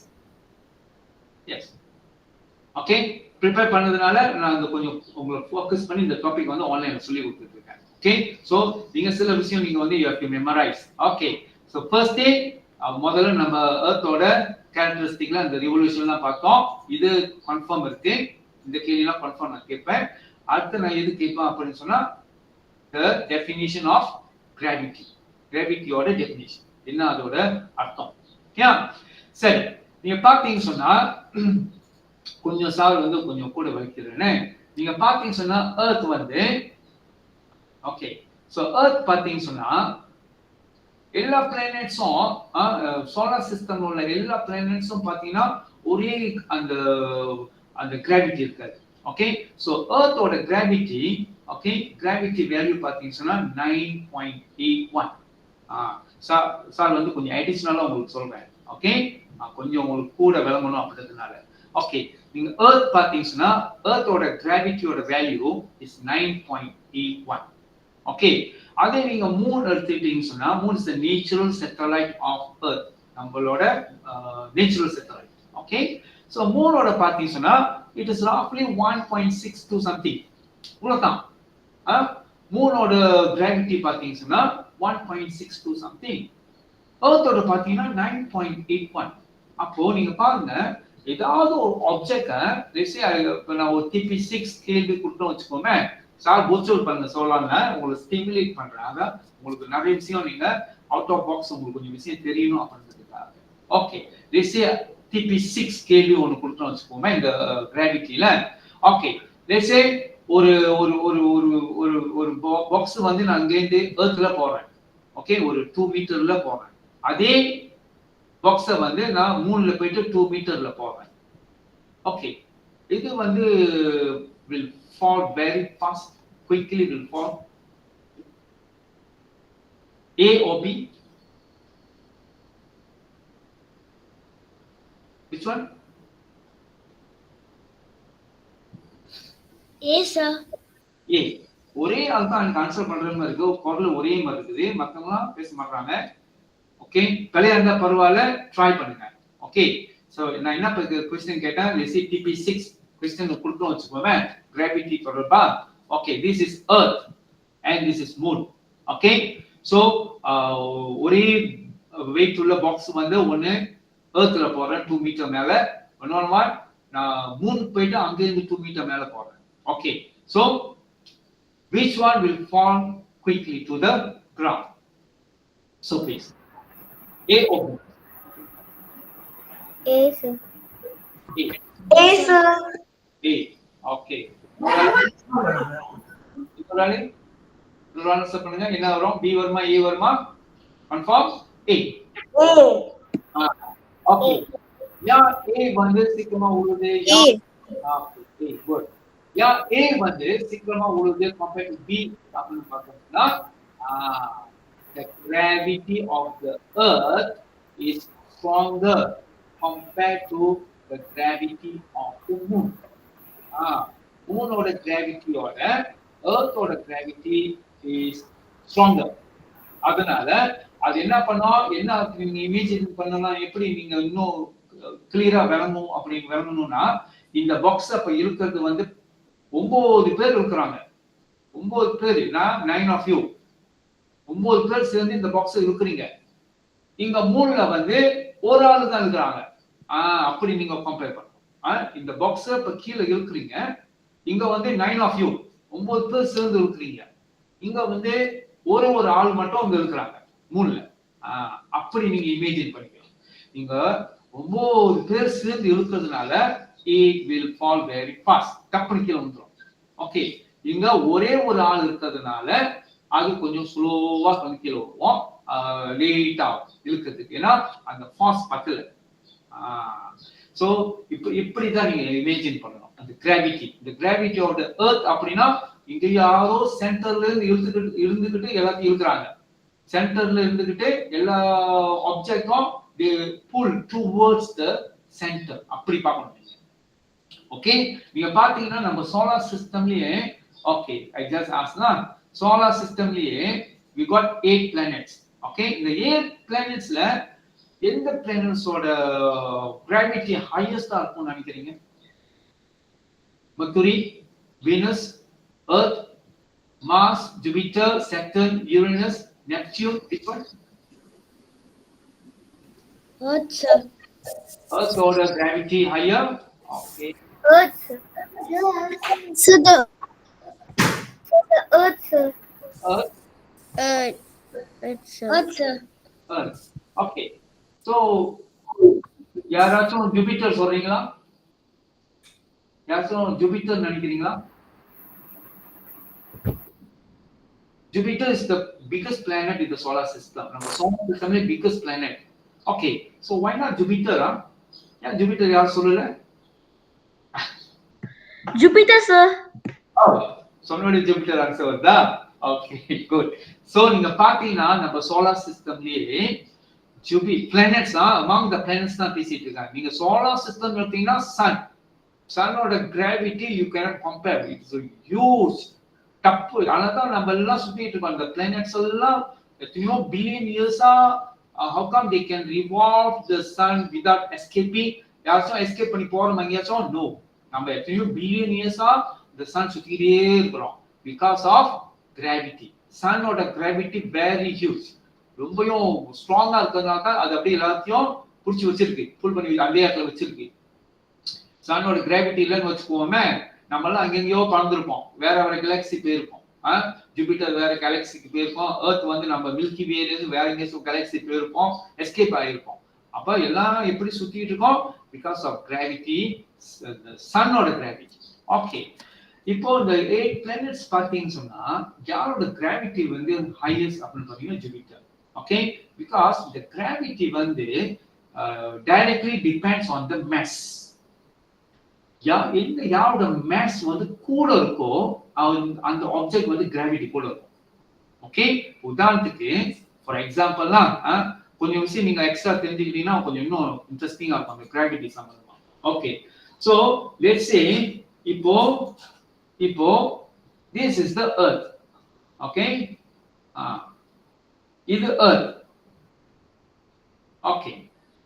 ஓகே ப்ரிப்பேர் பண்ணதுனால நான் கொஞ்சம் உங்களுக்கு ஃபோக்கஸ் பண்ணி இந்த டாபிக் வந்து ஆன்லைன்ல சொல்லி கொடுத்துட்டு இருக்கேன். Okay, so நீங்க சில விஷயம் நீங்க வந்து you have to memorize. Okay, so first day முதல்ல நம்ம எர்த்தோட கேரக்டரிஸ்டிக்ல அந்த ரிவல்யூஷன்லாம் பார்த்தோம். இது கன்ஃபார்ம் இருக்கு. இந்த கேள்விலாம் கன்ஃபார்ம் நான் கேட்பேன். அடுத்து நான் எது கேட்பேன் அப்படின்னு சொன்னா the definition of gravity. கிராவிட்டியோட டெஃபினிஷன் என்ன, அதோட அர்த்தம். ஓகே, சரி. நீங்க பாத்தீங்க சொன்னா கொஞ்சம் சார் வந்து கொஞ்சம் கூட வைக்கிறேன்னு. நீங்க பாத்தீங்க சொன்னா எர்த் வந்து ஓகே, சோ எர்த் பாத்தீங்க சொன்னா எல்லா பிளானட்ஸும் சோலார் சிஸ்டம்ல உள்ள எல்லா பிளானட்ஸும் பாத்தீங்கன்னா ஒரே அந்த அந்த கிராவிட்டி இருக்காது. ஓகே, சோ எர்த்தோட கிராவிட்டி ஓகே, கிராவிட்டி வேல்யூ பாத்தீங்க சொன்னா 9.81. சார் வந்து கொஞ்சம் அடிஷனலா உங்களுக்கு சொல்றேன். ஓகே, கொஞ்சம் உங்களுக்கு கூட விளங்கணும் அப்படின்றதுனால. ஓகே, நீங்க எர்த் பாத்தீங்கன்னா எர்த்தோட கிராவிட்டியோட வேல்யூ இஸ் 9.81. ஓகே, அதே நீங்க மூன் எடுத்துட்டீங்க சொன்னா moon is the natural satellite of earth, நம்மளோட நேச்சுரல் சேட்டலைட். ஓகே, சோ மூனோட பாத்தீங்க சொன்னா இட் இஸ் roughly 1.62 சம்திங். இவ்வளவுதான். மூனோட கிராவிட்டி பாத்தீங்க சொன்னா 1.62 சம்திங். எர்த்தோட பாத்தீங்கன்னா 9.81. அப்போ நீங்க பாருங்க, ஏதாவது ஒரு ஆப்ஜெக்ட நான் ஒரு TP6 கேள்வி கொடுத்தோம் வச்சுக்கோமே, சார் போச்சல் பண்ண சொல்லலாம்ல உங்களுக்கு ஸ்டிமுலேட் பண்றாங்க. உங்களுக்கு நிறைய விஷயம் நீங்க அவுட் ஆஃப் பாக்ஸ் உங்களுக்கு கொஞ்சம் விஷயம் தெரியணும் அப்படின்றதுக்காக. ஓகே, TP6 கேள்வி ஒன்று கொடுத்தோம் வச்சுக்கோமே இந்த கிராவிட்டியில. ஓகே, ஒரு ஒரு ஒரு ஒரு ஒரு ஒரு பாக்ஸ் வந்து நான் அங்கேருந்து எர்த்ல போறேன். ஓகே, ஒரு 2 மீட்டர்ல போறேன். அதே பாக்ஸ வந்து நான் மூணுல போயிட்டு 2 மீட்டர்ல போறேன். ஓகே, இது வந்து will fall very fast, quickly will fall. A or B? Which one? A, sir. A. ஒரே ஆள் தான் எனக்கு ஆன்சர் பண்ற மாதிரி இருக்கு. குரல் ஒரே மாதிரி இருக்குது, மத்தவங்க பேச மாட்டாங்க. ஓகே, கலையா இருந்தா பரவாயில்ல, ட்ரை பண்ணுங்க. ஓகே, சோ நான் என்ன क्वेश्चन கேட்டேன், TP6 क्वेश्चन கொடுத்தோம் வச்சுக்கோமே கிராவிட்டி தொடர்பா. Okay, this is earth and this is moon. Okay, so ஒரே வெயிட் உள்ள பாக்ஸ் வந்து ஒன்னு எர்த்ல போறேன் 2 மீட்டர் மேல, இன்னொரு நான் மூன் போயிட்டு அங்க இருந்து 2 மீட்டர் மேல போறேன். Okay, so which one will fall quickly to the ground? So please, A or B? A, sir. A, sir. A. Okay. இப்போ ஆன்சர் பண்ணுங்க. என்ன வரும்? B வருமா A வருமா? Confirm A. Okay, yeah A வந்து சீக்கிரமா உழுது. யா A good. யா A வந்து சீக்கிரமா உழுது compared to B அப்படின்னு பார்த்தோம்னா the gravity of the earth is stronger compared to the gravity of the moon. மூனோட கிராவிட்டியோட எர்த்தோட கிராவிட்டி இஸ் ஸ்ட்ராங்கர். அதனால அது என்ன பண்ணா, என்ன நீங்க இமேஜின் பண்ணலாம், எப்படி நீங்க இன்னும் கிளியரா விளங்கும் அப்படின்னு விளங்கணும்னா, இந்த பாக்ஸ் அப்ப இருக்கிறது வந்து 9 பேர் இருக்கிறாங்க. 9 பேர், நான் 9 of you, 9 பேர் சேர்ந்து இந்த பாக்ஸ் இருக்கிறீங்க. இங்க மூணுல வந்து ஒரு ஆளு தான் இருக்கிறாங்க. அப்படி நீங்க கம்பேர் பண்ணணும். இந்த பாக்ஸ் இப்ப கீழே இருக்கிறீங்க, இங்க வந்து 9 of you, 9 பேர் சேர்ந்து இருக்கிறீங்க. இங்க வந்து ஒரு ஆள் மட்டும் இங்க இருக்கிறாங்க மூணுல. அப்படி நீங்க இமேஜின் பண்ணிக்கலாம். இங்க 9 பேர் சேர்ந்து இருக்கிறதுனால it will fall very fast, டப்புனு கீழே வந்துரும். ஓகே, இங்க ஒரே ஒரு ஆள் இருக்கிறதுனால அது கொஞ்சம் ஸ்லோவா வந்து கீழே வருவோம், லேட்டா இழுக்கிறதுக்கு, ஏன்னா அந்த ஃபாஸ்ட் பத்தல. சோ இப்படிதான் நீங்க இமேஜின் பண்ணணும் அந்த கிராவிட்டி. இந்த கிராவிட்டி ஆஃப் தி எர்த் அப்படின்னா இங்க யாரோ சென்டர்ல இருந்து இருந்துகிட்டு எல்லாத்தையும் இழுக்கிறாங்க. சென்டர்ல இருந்துகிட்டு எல்லா ஆப்ஜெக்டும் they pull towards the center, அப்படி பார்க்கணும் நீங்க. ஓகே, நீங்க பாத்தீங்கன்னா நம்ம சோலார் சிஸ்டம்லயே, okay I just asked na, solar சிஸ்டம்லயே we got 8 planets. ஓகே, இந்த 8 planetsல எந்த பிளானட்ஸோட கிராவிட்டி ஹையஸ்டா இருக்கும்னு நினைக்கிறீங்க? Mercury, Venus, Earth, Mars, Jupiter, Saturn, Uranus, Neptune, which one? Earth, sir. Earth's order gravity higher. Okay. Earth, sir. So the Earth, sir. Earth, Earth, sir. Earth, sir. Earth. Okay. So, யாராச்சும் Jupiter சொல்றீங்களா? யாராச்சும் Jupiter நினைக்கிறீங்களா? Jupiter is the biggest planet in the solar system. நம்ம solar system is biggest planet. Okay. So why not Jupiter? Yeah, Jupiter யார் சொல்லல? Jupiter, sir. Oh, சொன்னோட Jupiter answer வருதா? Okay, good. So நீங்க பாத்தீங்கன்னா நம்ம solar systemலயே planets among the planets தான் பேசிட்டு இருக்காங்க. நீங்க solar system எடுத்தீங்கன்னா sunோட gravity you cannot compare. It's a huge தப்பு. அதனாலதான் நம்ம எல்லாம் சுத்திட்டு இருக்கோம். அந்த பிளானட்ஸ் எல்லாம் எத்தனையோ பில்லியன் இயர்ஸா how come they can revolve the sun without escaping? யாராச்சும் எஸ்கேப் பண்ணி போறோம் எங்கேயாச்சும்? No. நம்ம எத்தனையோ பில்லியன் இயர்ஸா the sun சுத்திட்டே இருக்கிறோம் because of gravity. சன்னோட gravity very huge. ரொம்பவும் ஸ்ட்ராங்கா இருக்கிறதுனால தான் அது அப்படியே எல்லாத்தையும் புடிச்சு வச்சிருக்கு, புல் பண்ணி அதே இடத்துல வச்சிருக்கு. சன்னோட கிராவிட்டி இல்லைன்னு வச்சுக்கோமே, நம்ம எல்லாம் அங்கெங்கயோ பறந்துருப்போம், வேற வேற கேலக்சி போயிருப்போம். ஜூபிட்டர் வேற கேலக்சிக்கு போயிருப்போம், எர்த் வந்து நம்ம மில்கி வேல இருந்து வேற எங்கேயும் கேலக்சி போயிருப்போம், எஸ்கேப் ஆயிருப்போம். அப்ப எல்லாம் எப்படி சுத்திட்டு இருக்கோம்? பிகாஸ் ஆஃப் கிராவிட்டி, சன்னோட கிராவிட்டி. ஓகே, இப்போ இந்த 8 பிளானட்ஸ் பாத்தீங்கன்னு சொன்னா யாரோட கிராவிட்டி வந்து ஹையஸ்ட் அப்படின்னு பாத்தீங்கன்னா Jupiter. Okay, because the gravity வந்து directly depends on the mass. யாரோட mass வந்து கூட இருக்கோ அந்த ஆப்ஜெக்ட் வந்து கிராவிட்டி கூட இருக்கும். ஓகே, உதாரணத்துக்கு ஃபார் எக்ஸாம்பிள்லாம் கொஞ்சம் விஷயம் நீங்க எக்ஸ்ட்ரா தெரிஞ்சுக்கிட்டீங்கன்னா கொஞ்சம் இன்னும் இன்ட்ரெஸ்டிங்கா இருக்கும் அந்த கிராவிட்டி சம்பந்தமா. ஓகே, சோ லெட்ஸ் சே இப்போ this is the earth. Okay, இது earth. ஓகே,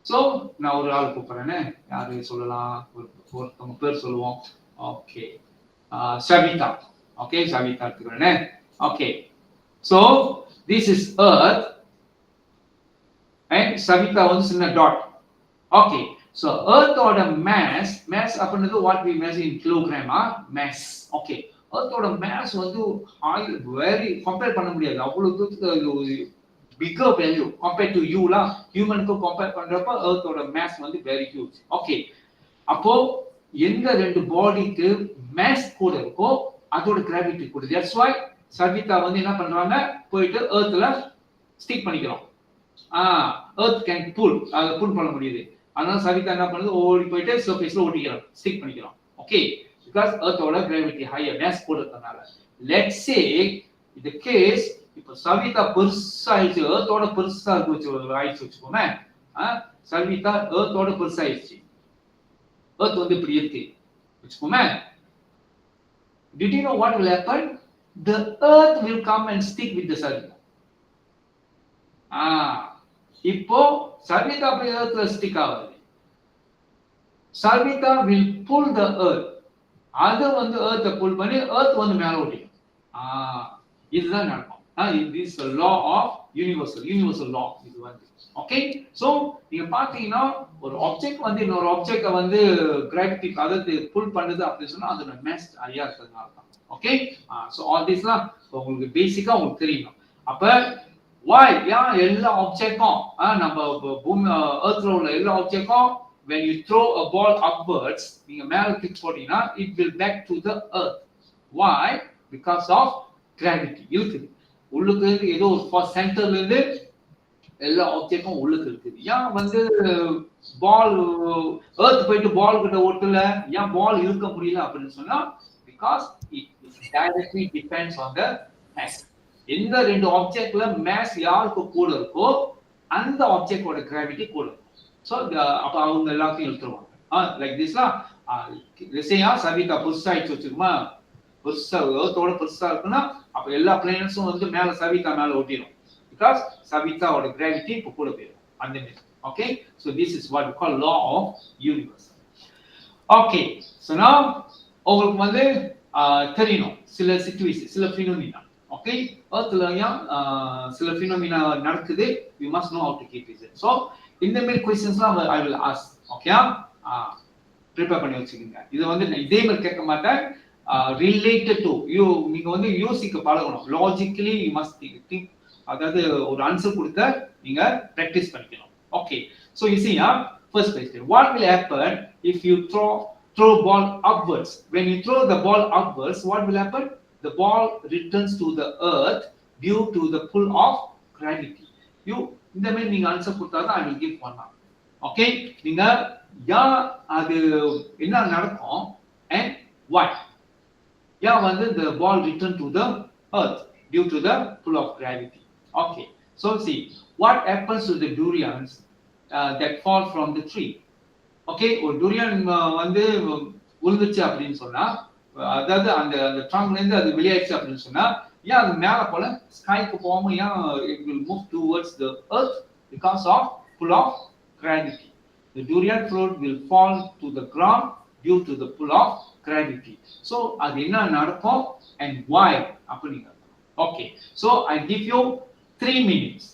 சோ நான் ஒரு ஆள் கூப்பிடுறேனே, யாரு சொல்லலாம்? ஒருத்தவங்க பேர் சொல்லுவோம். ஓகே, சவிதா. ஓகே, சவிதா எடுத்துக்கிறேனே. Okay, so this is earth and Savita வந்து சின்ன டாட். ஓகே, so earth ஓட mass அப்படின்றது what we measure in kilogram mass. Okay, earth ஓட mass வந்து very கம்பேர் பண்ண முடியாது, அவ்வளவு bigger value compared to you la, human க்கு கம்பேர் பண்றப்ப earth ஓட mass வந்து very huge. ஓகே, அப்போ எந்த ரெண்டு பாடிக்கு mass கூட இருக்கோ அதோட gravity கூட. That's why சவிதா வந்து என்ன பண்றாங்க, போயிட்டு earthல ஸ்டிக் பண்ணிக்கிறோம். earth can pull, அது புல் பண்ண முடியுது. அதனால சவிதா என்ன பண்ணுது, ஓடி போயிட்டு சர்ஃபேஸ்ல ஒட்டிக்கிறோம், ஸ்டிக் பண்ணிக்கிறோம். ஓகே, because earth ஓட gravity higher, mass கூட இருக்கறனால. Let's say in the case இப்போ சவிதா பெருசாயிடுச்சு, earth-ஓட பெருசா ஆயிடுச்சு வச்சுக்கோமே, சவிதா earth-ஓட பெருசாயிடுச்சு, earth வந்து இப்படி இருக்கு வச்சுக்கோமே. Did you know what will happen? The earth will come and stick with the Savitha. இப்போ சவிதா போய் earth-ல ஸ்டிக் ஆகுது, Savitha will pull the earth, அது வந்து earth-ஐ புல் பண்ணி earth வந்து மேல ஓடிடும். இதுதான் நடக்கும். This is the law of universal law. இது வந்து ஓகே. சோ நீங்க பாத்தீங்கன்னா ஒரு ஆப்ஜெக்ட் வந்து இன்னொரு ஆப்ஜெக்ட வந்து கிராவிட்டி அதாவது புல் பண்ணுது அப்படி சொன்னா அதோட mass ஹையா இருக்கிறதுனால தான். ஓகே, சோ ஆல் திஸ்லாம் உங்களுக்கு பேசிக்கா உங்களுக்கு தெரியணும். அப்ப why எல்லா ஆப்ஜெக்டும் நம்ம பூமி எர்த்ல உள்ள எல்லா ஆப்ஜெக்டும் when you throw a ball upwards, நீங்க மேல கிக் போட்டீங்கன்னா it will back to the earth. Why? Because of gravity. இருக்குது உள்ளுக்கு இருந்து ஏதோ ஒரு சென்டர்ல இருந்து எல்லா ஆப்ஜெக்டும் உள்ளுக்கு இருக்குது. ஏன் வந்து பால் எர்த் போயிட்டு பால் கிட்ட ஓட்டல, ஏன் பால் இழுக்க முடியல அப்படின்னு சொன்னா because it directly depends on the mass. எந்த ரெண்டு ஆப்ஜெக்ட்ல mass யாருக்கு கூட இருக்கோ அந்த ஆப்ஜெக்டோட கிராவிட்டி கூட இருக்கும். சோ அப்ப அவங்க எல்லாத்தையும் இழுத்துருவாங்க. லைக் திஸ்லாம் ரிசையா சவிதா புதுசாயிடுச்சு வச்சுக்குமா, பெருசா எர்த்தோட பெருசா இருக்குன்னா அப்ப எல்லா பிளானட்ஸும் வந்து மேல சவிதா மேல ஓட்டிடும், பிகாஸ் சவிதாவோட கிராவிட்டி இப்ப கூட போயிடும் அந்த மாதிரி. Okay, so this is what we call law of universe. Okay, so now உங்களுக்கு வந்து தெரியணும் சில சிச்சுவேஷன், சில ஃபினோமினா. Okay, earthலயும் சில phenomena நடக்குது, we must know how to keep it. So இந்த மாதிரி questions-லாம் I will ask. Okay, prepare பண்ணி வச்சுக்கோங்க. இது வந்து இதே மாதிரி கேட்க மாட்டேன். Related to you, நீங்க வந்து யோசிக்க பழகணும். Logically you must think. அதாவது ஒரு ஆன்சர் கொடுத்த நீங்க பிராக்டிஸ் பண்ணிக்கணும். Okay, so you see, first question, what will happen if you throw ball upwards? When you throw the ball upwards, what will happen? The ball returns to the earth due to the pull of gravity. You இந்த மாதிரி நீங்க answer கொடுத்தாதான் I will give one mark. Okay, நீங்க யா அது என்ன நடக்கும் and why? யா வந்து the ball return to the earth due to the pull of gravity. Okay, so see what happens to the durians that fall from the tree. Okay, ஒரு durian வந்து விழுந்துச்சு அப்படின்னு சொன்னா, அதாவது அந்த ட்ரங்க்ல இருந்து அது வெளியாயிடுச்சு அப்படின்னு சொன்னா, ஏன் அது மேல போல ஸ்கைக்கு போகாம ஏன் it will move towards the earth because of pull of gravity. The durian fruit will fall to the ground due to the pull of gravity. So அது என்ன நடக்கும் and why அப்படிங்க. Okay, so I give you 3 minutes.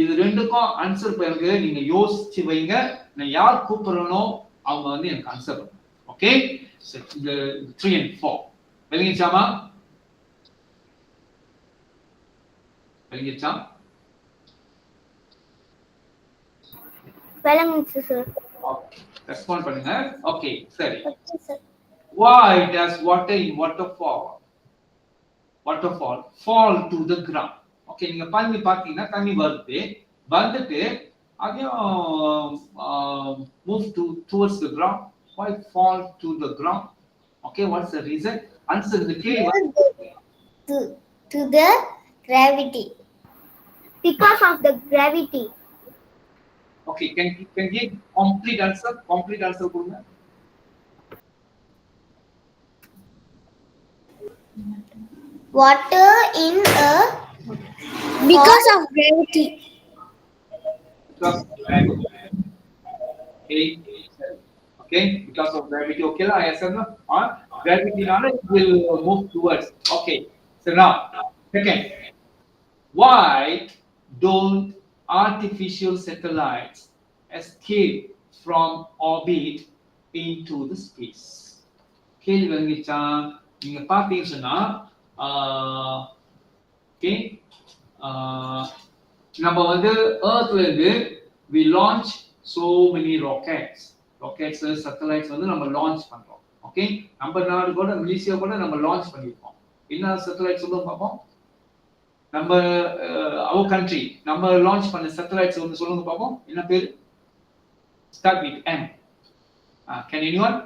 இது ரெண்டுக்கும் answer பண்ணுங்க. நீங்க யோசிச்சு வைங்க. நான் யார் கூப்பிடுறனோ அவங்க வந்து எனக்கு ஆன்சர் பண்ணுங்க. ஓகே, இந்த 3 and 4 வெளியச்சாமா வெளியச்சா விளங்குச்சு சார். ஓகே, ரெஸ்பாண்ட் பண்ணுங்க. ஓகே, சரி. Okay sir. Why does water in waterfall fall to the ground? Okay, நீங்க பண்ணி பாத்தீங்கன்னா தண்ணி வருது, வந்துட்டு அதையும் move towards the ground. Why fall to the ground? Okay, what's the reason? Answer the கேள்வி. To the gravity. Because of the gravity. Okay, can give complete answer கொடுங்க. Water in a because of gravity. Because of gravity. Okay, because of gravity. Okay la, yes or no? Gravity naala it will move towards. Okay, so now second, why don't artificial satellites escape from orbit into the space? கேள்வி வந்துச்சா? நீங்க பாத்தீங்க சொன்னா okay, நம்ம வந்து earthல இருந்து we launch so many rockets, satellites வந்து நம்ம launch பண்றோம். Okay, நம்ம நாடு கூட மலேசியா கூட நம்ம launch பண்ணிருக்கோம். என்ன satellites சொல்லுங்க பாப்போம். நம்ம our country நம்ம launch பண்ண satellites வந்து சொல்லுங்க பாப்போம். என்ன பேரு? Start with M. Can anyone?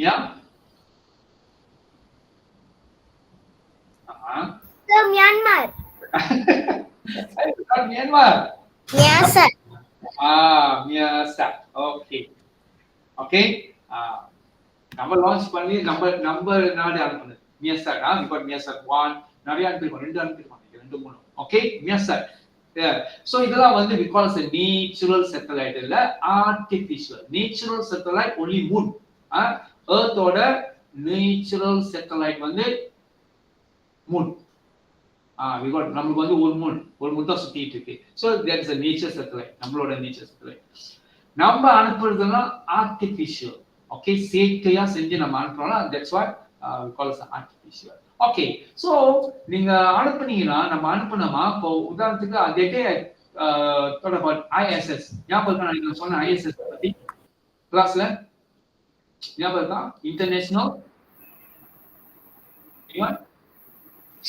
Yeah. Sir, Myanmar. Myanmar. Yes, sir. Myanmar. Okay. Okay. நம்ம launch பண்ணி நம்ம நாடு அனுப்புனது Myanmar. We got Myanmar 1. நிறைய அனுப்பிருக்கோம், 2 அனுப்பிருக்கோம், 2 3. Okay, Myanmar. Yeah. So இதெல்லாம் வந்து we call as a natural satellite இல்ல artificial. Natural satellite only moon. Earth ஓட natural satellite வந்து moon. We got நமக்கு வந்து ஒரு மூன் தான் சுத்திட்டு இருக்கு. So there is a nature satellite. நம்மளோட nature satellite. நம்ம அனுப்புறதெல்லாம் artificial. Okay, செயற்கையா செஞ்சு நம்ம அனுப்புறோம்னா that's what we call as artificial. Okay, so நீங்க அனுப்புனீங்கன்னா நம்ம அனுப்புனோமா, இப்போ உதாரணத்துக்கு அதே talk about ISS. ஞாபகம் நான் சொன்ன ISS பத்தி கிளாஸ்ல ஞாபகம் இருக்கா? International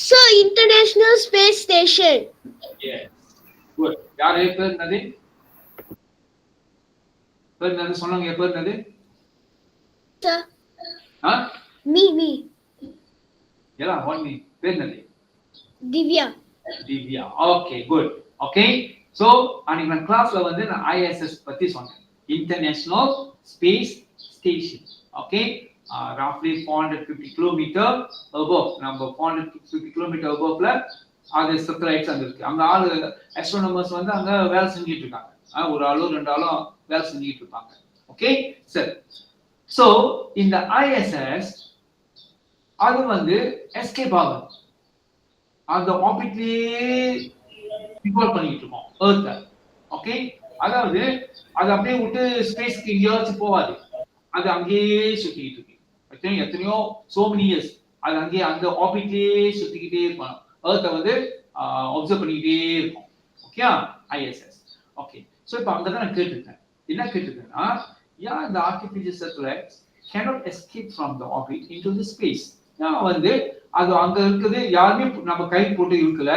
So, International Space Station. Yes. Good. யார் பேர் என்னது? பேர் என்னது சொன்னாங்க? பேர் என்னது? Sir. Huh? Me. Yeah, what me? பேர் என்னது? Divya. Divya. Okay, good. Okay. So, அன்னைக்கு நான் கிளாஸ்ல வந்து நான் ISS பத்தி சொன்னேன். International Space Station. Okay. Roughly 450 km above. நம்ம 450 km aboveல அது satellites அங்க இருக்கு. அங்க ஆளு astronomers வந்து அங்க வேலை செஞ்சிட்டு இருக்காங்க. ஒரு ஆளோ 2 ஆளோ வேலை செஞ்சிட்டு இருப்பாங்க. Okay, சரி. So இந்த ISS அது வந்து எஸ்கேப் ஆகும். அந்த ஆர்பிட்லயே ரிவால்வ் பண்ணிட்டு இருக்கோம் எர்த்த. ஓகே, அதாவது அது அப்படியே விட்டு ஸ்பேஸ்க்கு எங்கேயாச்சும் போவாது, அது அங்கேயே சுத்திக்கிட்டு இருக்கு. எத்தனையோ சோ மெனி இயர்ஸ் அது அங்கேயே அந்த ஆர்பிட்லயே சுத்திக்கிட்டே இருக்கும். எர்த்தை வந்து அப்சர்வ் பண்ணிக்கிட்டே இருக்கும். Okay, ISS. ஓகே, ஸோ இப்போ அங்கதான் நான் கேட்டிருக்கேன். என்ன கேட்டிருக்கேன்னா, the artificial satellites cannot escape from the orbit into the space. வந்து அது அங்க இருக்குது, யாருமே நம்ம கை போட்டு இழுக்கல,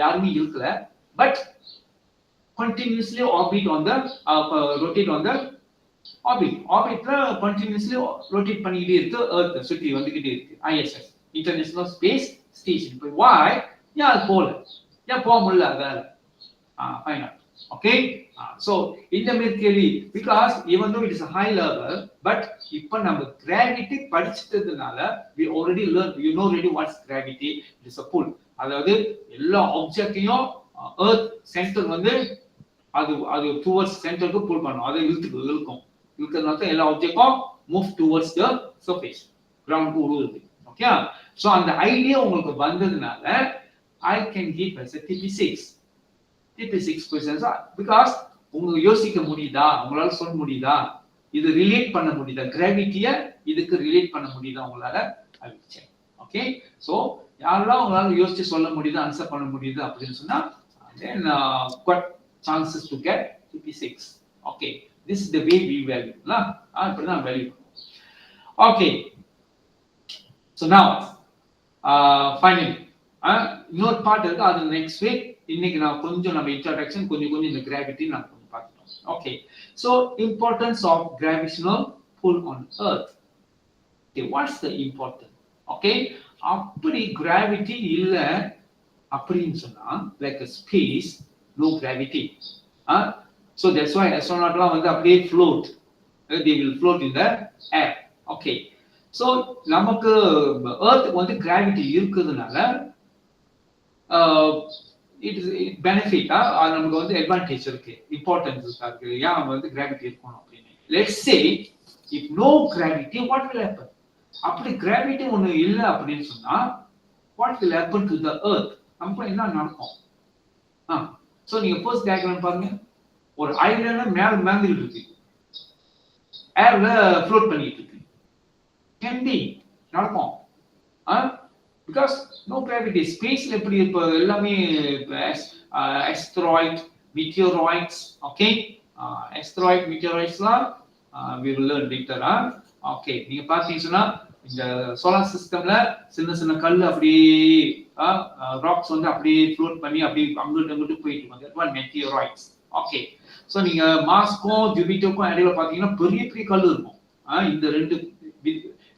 யாருமே இழுக்கல, but continuously orbit on the rotate on the orbitல continuously rotate பண்ணிக்கிட்டே இருக்கு, earth சுத்தி வந்துகிட்டே இருக்கு. ISS, International Space Station. why அது போல ஏன் போக முடியல அதால? ஃபைன். Okay, so இந்த மாதிரி கேள்வி, because even though it is a high level, but இப்ப நம்ம gravity படிச்சிட்டதுனால we already learned, you know already what's gravity. It is a pull. அதாவது எல்லா ஆப்ஜெக்ட்டையும் earth center வந்து அது towards centerக்கு pull பண்ணும், அதை இழுக்கும். இழுக்கிறதுனால எல்லா ஆப்ஜெக்டும் move towards the surface, ground உருவுது. ஓகே, so அந்த ஐடியா உங்களுக்கு வந்ததுனால I can give as a TP6 questions, because உங்களுக்கு யோசிக்க முடியுதா, உங்களால சொல்ல முடியுதா, இது ரிலேட் பண்ண முடியுதா, கிராவிட்டிய இதுக்கு ரிலேட் பண்ண முடியுதா உங்களால? அழிச்சேன். ஓகே, சோ யாரெல்லாம் உங்களால யோசிச்சு சொல்ல முடியுது, ஆன்சர் பண்ண முடியுது அப்படின்னு சொன்னா then got chances to get TP6. okay, this is the way we value la இப்படிதான் value. okay, so now finally இன்னொரு பார்ட் இருக்கு, அது நெக்ஸ்ட் வீக். இன்னைக்கு நான் கொஞ்சம் நம்ம இன்ட்ரோடக்ஷன் கொஞ்சம் இந்த கிராவிட்டி நான் கொஞ்சம் பார்த்துட்டோம். Okay, so importance of gravitational pull on earth. Okay, what's the importance? Okay, அப்படி கிராவிட்டி இல்ல அப்படின்னு சொன்னா like a space, no gravity. So that's why astronautலாம் வந்து அப்படியே float, they will float in the air. okay, so நமக்கு earth வந்து gravity இருக்குதுனால it is benefit, நமக்கு வந்து அட்வான்டேஜ் இருக்கு, இம்பார்ட்டன்ஸ் இருக்கு. ஏன் நம்ம வந்து கிராவிட்டி இருக்கணும் அப்படின்னு. let's say if no gravity, what will happen? அப்படி கிராவிட்டி ஒண்ணு இல்ல அப்படின்னு சொன்னா what will happen to the earth? நமக்கு என்ன நடக்கும்? சோ நீங்க ஃபர்ஸ்ட் டயகிராம் பாருங்க. ஒரு ஐலாண்ட் மேல மேந்திட்டு இருக்கு, ஏர்ல ஃப்ளோட் பண்ணிட்டு இருக்கு. can be நடக்கும், because no gravity. ஸ்பேஸ்ல எப்படி இப்ப எல்லாமே asteroid, meteoroids. okay, asteroid, meteoroidsலாம் we will learn later. okay, நீங்க பாத்தீங்கன்னா இந்த சோலார் சிஸ்டம்ல சின்ன கல் அப்படியே ராக்ஸ் வந்து அப்படியே ஃப்ளோட் பண்ணி அப்படியே அங்கிட்டு போயிட்டு இருக்கு. that one meteoroids. okay, so நீங்க மார்ஸ்க்கும் ஜூபிட்டருக்கும் இடையில பாத்தீங்கன்னா பெரிய கல் இருக்கும். இந்த ரெண்டு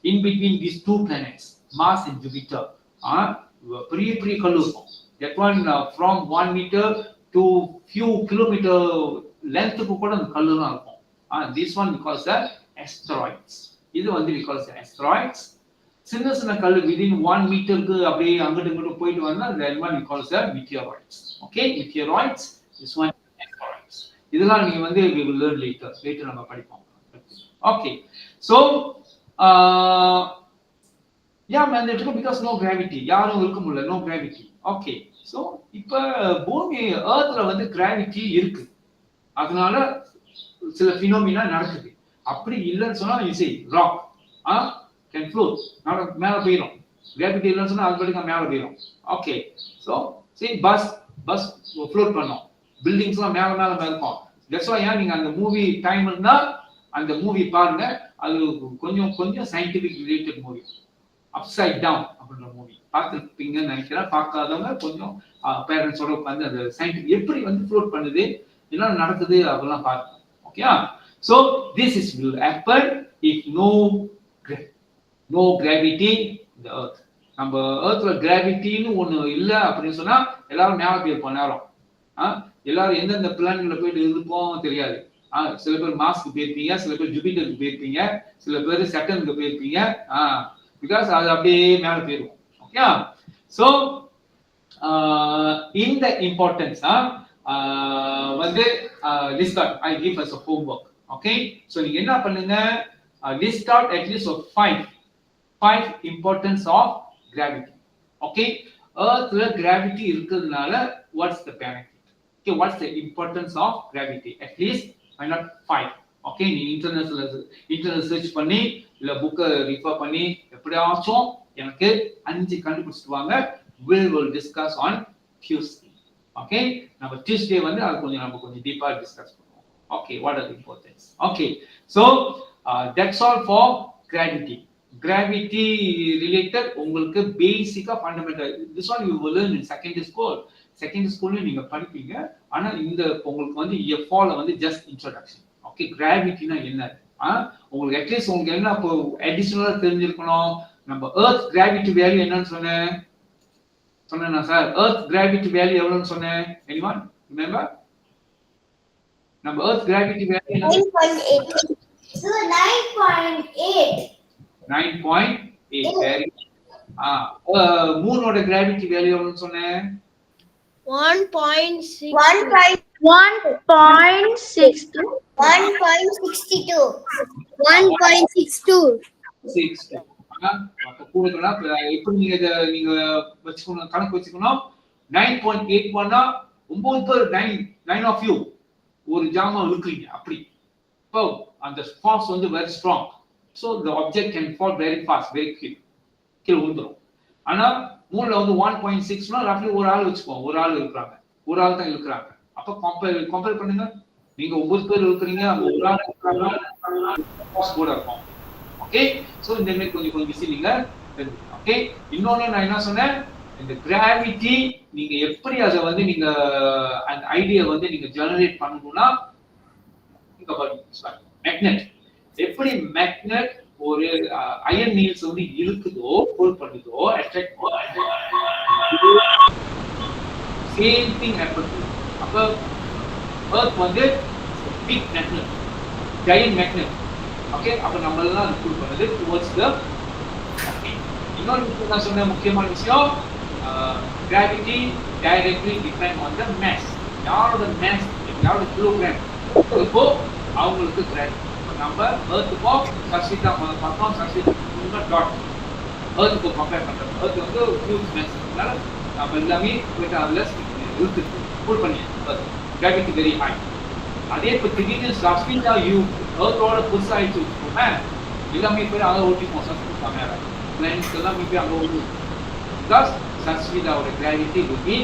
in between these two planets, Mars and Jupiter, பெரிய கல் இருக்கும். that one from 1 meter to few kilometer length க்கு கூட அந்த கல்லுலாம் இருக்கும். this one because the asteroids. இது வந்து because the asteroids. சின்ன கல் within 1 meter க்கு அப்படியே அங்கிட்டு போயிட்டு வந்தா that one because the meteoroids. okay, meteoroids, this one asteroids. இதெல்லாம் நீங்க வந்து we will learn later நம்ம படிப்போம். okay, so because no gravity, யாரும் இருக்க முடியல, no gravity. okay, so இப்ப பூமி earthல வந்து gravity இருக்கு, அதனால சில phenomena நடக்குது. அப்படி இல்லன்னு சொன்னா you see rock can float, மேல போயிடும். gravity இல்லன்னு சொன்னா அது படிக்க மேல போயிடும். okay, so see bus float பண்ணும், buildings-லாம் மேல இருக்கும். that's why நீங்க அந்த மூவி டைம் இருந்தா அந்த மூவி பாருங்க, அது கொஞ்சம் scientific related movie. Upside down அப்படின்ற மூவி பார்த்துருப்பீங்கன்னு நினைக்கிறேன். பார்க்காதவங்க கொஞ்சம் பேரண்ட்ஸோட உட்காந்து அந்த சயின்டிபிக் எப்படி வந்து ஃப்ளோட் பண்ணுது, என்ன நடக்குது அதெல்லாம் பாருங்க. Okay, so this is will happen if no gravity in the earth. நம்ம earthல கிராவிட்டின்னு ஒண்ணு இல்ல அப்படின்னு சொன்னா எல்லாரும் மேல போயிருப்போம். நேரம் எல்லாரும் எந்தெந்த பிளானட்ல போயிட்டு இருப்போம் தெரியாது. சில பேர் மார்ஸ்க்கு போயிருப்பீங்க, சில பேர் ஜூபிட்டருக்கு போயிருப்பீங்க, சில பேர் சட்டர்னுக்கு போயிருப்பீங்க. because அது அப்படியே மேல போயிடும். ஓகே, சோ இந்த இம்பார்ட்டன்ஸ் வந்து list out, I give as a homework. okay, so நீங்க என்ன பண்ணுங்க, list out at least of 5 five importance of gravity. Okay, earthல gravity இருக்கிறதுனால what's the benefit? Okay, what's the importance of gravity? At least why not five? Okay, நீ internet search பண்ணி இல்ல புக்கை refer பண்ணி எப்படியாச்சும் எனக்கு 5 கண்டுபிடிச்சிட்டு வாங்க. we will discuss on Tuesday. Okay, நம்ம Tuesday வந்து அது கொஞ்சம் டீப்பா டிஸ்கஸ் பண்ணுவோம். Okay, what are the importance? Okay, so that's all for gravity. Gravity related உங்களுக்கு பேசிக்கா fundamental. this one you will learn in secondary school நீங்க படிப்பீங்க. ஆனா இந்த உங்களுக்கு வந்து F4ல வந்து just introduction. Okay, கிராவிட்டினா என்ன? உங்களுக்கு அட்லீஸ்ட் உங்களுக்கு என்ன இப்போ அடிஷனலா தெரிஞ்சிருக்கணும். நம்ம எர்த் கிராவிட்டி வேல்யூ என்னன்னு சொன்னேனா சார்? எர்த் கிராவிட்டி வேல்யூ எவ்வளவுன்னு சொன்னேன்? Anyone remember? நம்ம earth gravity value 9.8. So 9.8. 9.8. Very மூனோட கிராவிட்டி வேல்யூ எவ்வளவுன்னு சொன்னேன்? 1.6. 1.62. 1.62. 1.62. 6. அப்ப கூடுதலா எப்படி நீங்க வச்சுக்கணும், கணக்கு வச்சுக்கணும். 9.81 9 பேர் 9 of you ஒரு ஜாமா இழுக்கிறீங்க அப்படி. இப்போ அந்த force வந்து very strong, so the object can fall very fast, very quick, கீழ விழுந்துரும். ஆனா மூணுல வந்து 1.6னா ரஃப்லி ஒரு ஆள் வச்சுக்கோங்க, ஒரு ஆள் இழுக்கிறாங்க, ஒரு ஆள் தான் இழுக்கிறாங்க. அப்ப கம்பேர் பண்ணுங்க, நீங்க 9 பேர் இழுக்கிறீங்க, அங்க ஒரு ஆள் இழுக்கிறாங்க, force கூட இருக்கும். ஓகே, சோ இந்த மாதிரி கொஞ்சம் பிஸி நீங்க. ஓகே, இன்னொன்னு நான் என்ன சொன்னேன், இந்த கிராவிட்டி நீங்க எப்படி அதை வந்து நீங்க அந்த ஐடியா வந்து நீங்க ஜெனரேட் பண்ணணும்னா, இங்க பாருங்க மேக்னெட். எப்படி மேக்னெட் ஒரு அயன் நீல்ஸ் வந்து இழுக்குதோ, புல் பண்ணுதோ, அட்ராக்ட் சேம் திங் ஹேப்பன். அப்ப எர்த் வந்து big magnet, giant magnet. Okay, அப்ப நம்ம எல்லாம் புல் பண்ணுது டுவர்ட்ஸ் தி. இன்னொரு விஷயம் நான் சொன்ன முக்கியமான விஷயம், gravity directly depend on the mass. யாரோட mass, யாரோட கிலோகிராம் இப்போ அவங்களுக்கு gravity. நம்ம எர்த்துக்கோ சர்ஃபேஸ் தான் பார்த்தோம், சர்ஃபேஸ் டாட் எர்த்துக்கு கம்பேர் பண்றோம். எர்த் வந்து ஹியூஜ் மேஸ்னால நம்ம எல்லாமே போயிட்டு அதுல இழுத்து புல் பண்ணி கிராவிட்டி வெரி ஹை. அதே இப்போ திடீர்னு சர்ஃபேஸ் யூ எர்த்தோட புஷ் ஆயிடுச்சு வச்சுக்கோங்க, எல்லாமே போய் அதை ஓட்டிப்போம். சர்ஃபேஸ் மேல பிளானெட்ஸ் எல்லாமே போய் அங்கே ஓடுது. Thus, surface our gravity will be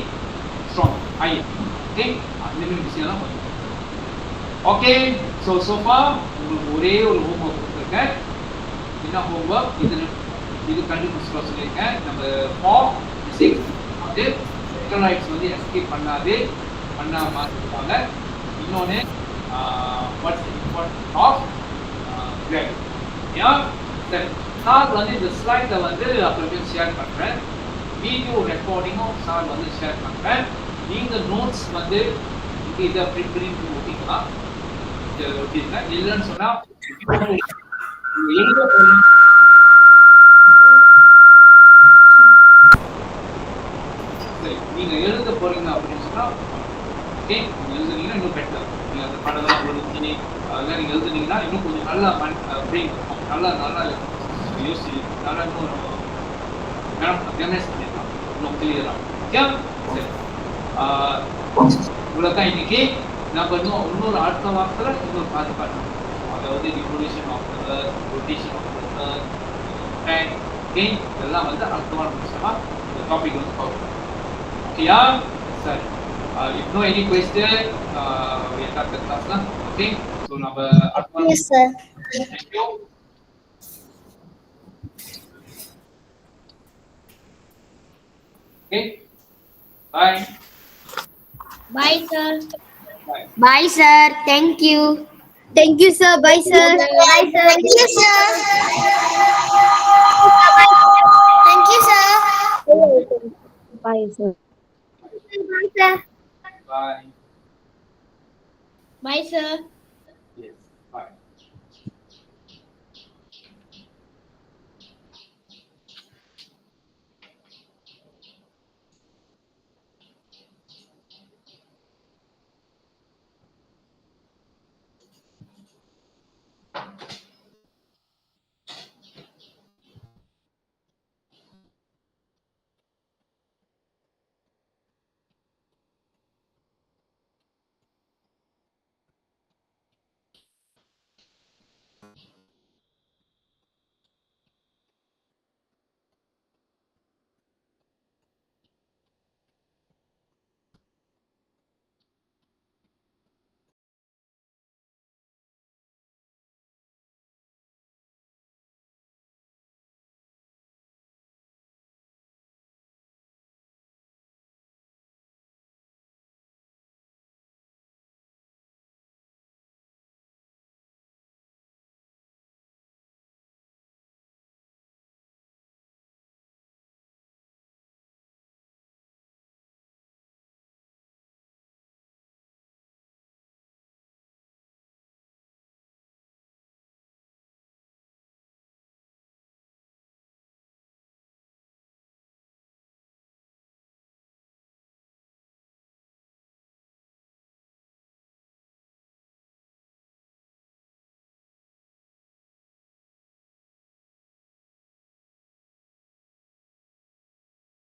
strong, high. Okay, அந்த மாதிரி விஷயம் தான் பண்ணுவோம். Okay, so far உங்களுக்கு ஒரே ஒரு ஹோம்வொர்க் கொடுத்துருக்கேன். என்ன ஹோம்வொர்க்? இது கண்டுபிடிச்சு சொல்லியிருக்கேன். நம்ம 4, 6 வந்து எலக்ட்ரோலைட்ஸ் வந்து எஸ்கேப் பண்ணாம இருப்பாங்க. இன்னொன்று what's the importance of gravity. சரி, நான் வந்து இந்த ஸ்லைட்ல வந்து அப்புறமே ஷேர் பண்றேன். வீடியோ ரெக்கார்டிங்கும் சார் வந்து ஷேர் பண்றேன். நீங்க நோட்ஸ் வந்து இதை பிரிண்ட் பண்ணி ஓட்டிக்கலாம். இல்லைன்னு சொன்னா எழுத நீங்க எழுத போறீங்க அப்படின்னு சொன்னா ஓகே, நீங்க எழுதுனீங்கன்னா இன்னும் பெட்டர். நீங்க அந்த படம்லாம் எழுதி அதெல்லாம் நீங்க எழுதுனீங்கன்னா இன்னும் கொஞ்சம் நல்லா பிரெயின் நல்லா யோசிச்சு நல்லா இன்னும் பண்ணிடலாம், இன்னும் கிளியரா. ஓகே, சரி, இவ்வளோதான் இன்னைக்கு. நம்ம இன்னொரு அடுத்த வாரத்தில் இன்னொரு பார்க்கலாம். அதாவது revolution of the earth, rotation of the earth, time change, இதெல்லாம் வந்து அடுத்த வாரம் முடிச்சோம்னா இந்த டாபிக் வந்து பார்க்கலாம். ஓகேயா? சரி, if no any question, we start the class now. Okay, so நம்ம அடுத்த வாரம். Yes, sir. Thank you. Okay, bye. Bye, sir. Bye. Bye, sir. Thank you. Thank you, sir. Bye, sir. Bye, sir. Thank you, sir. Thank you, sir. Bye, sir. Bye, sir. Bye. Bye, sir. Yes, bye.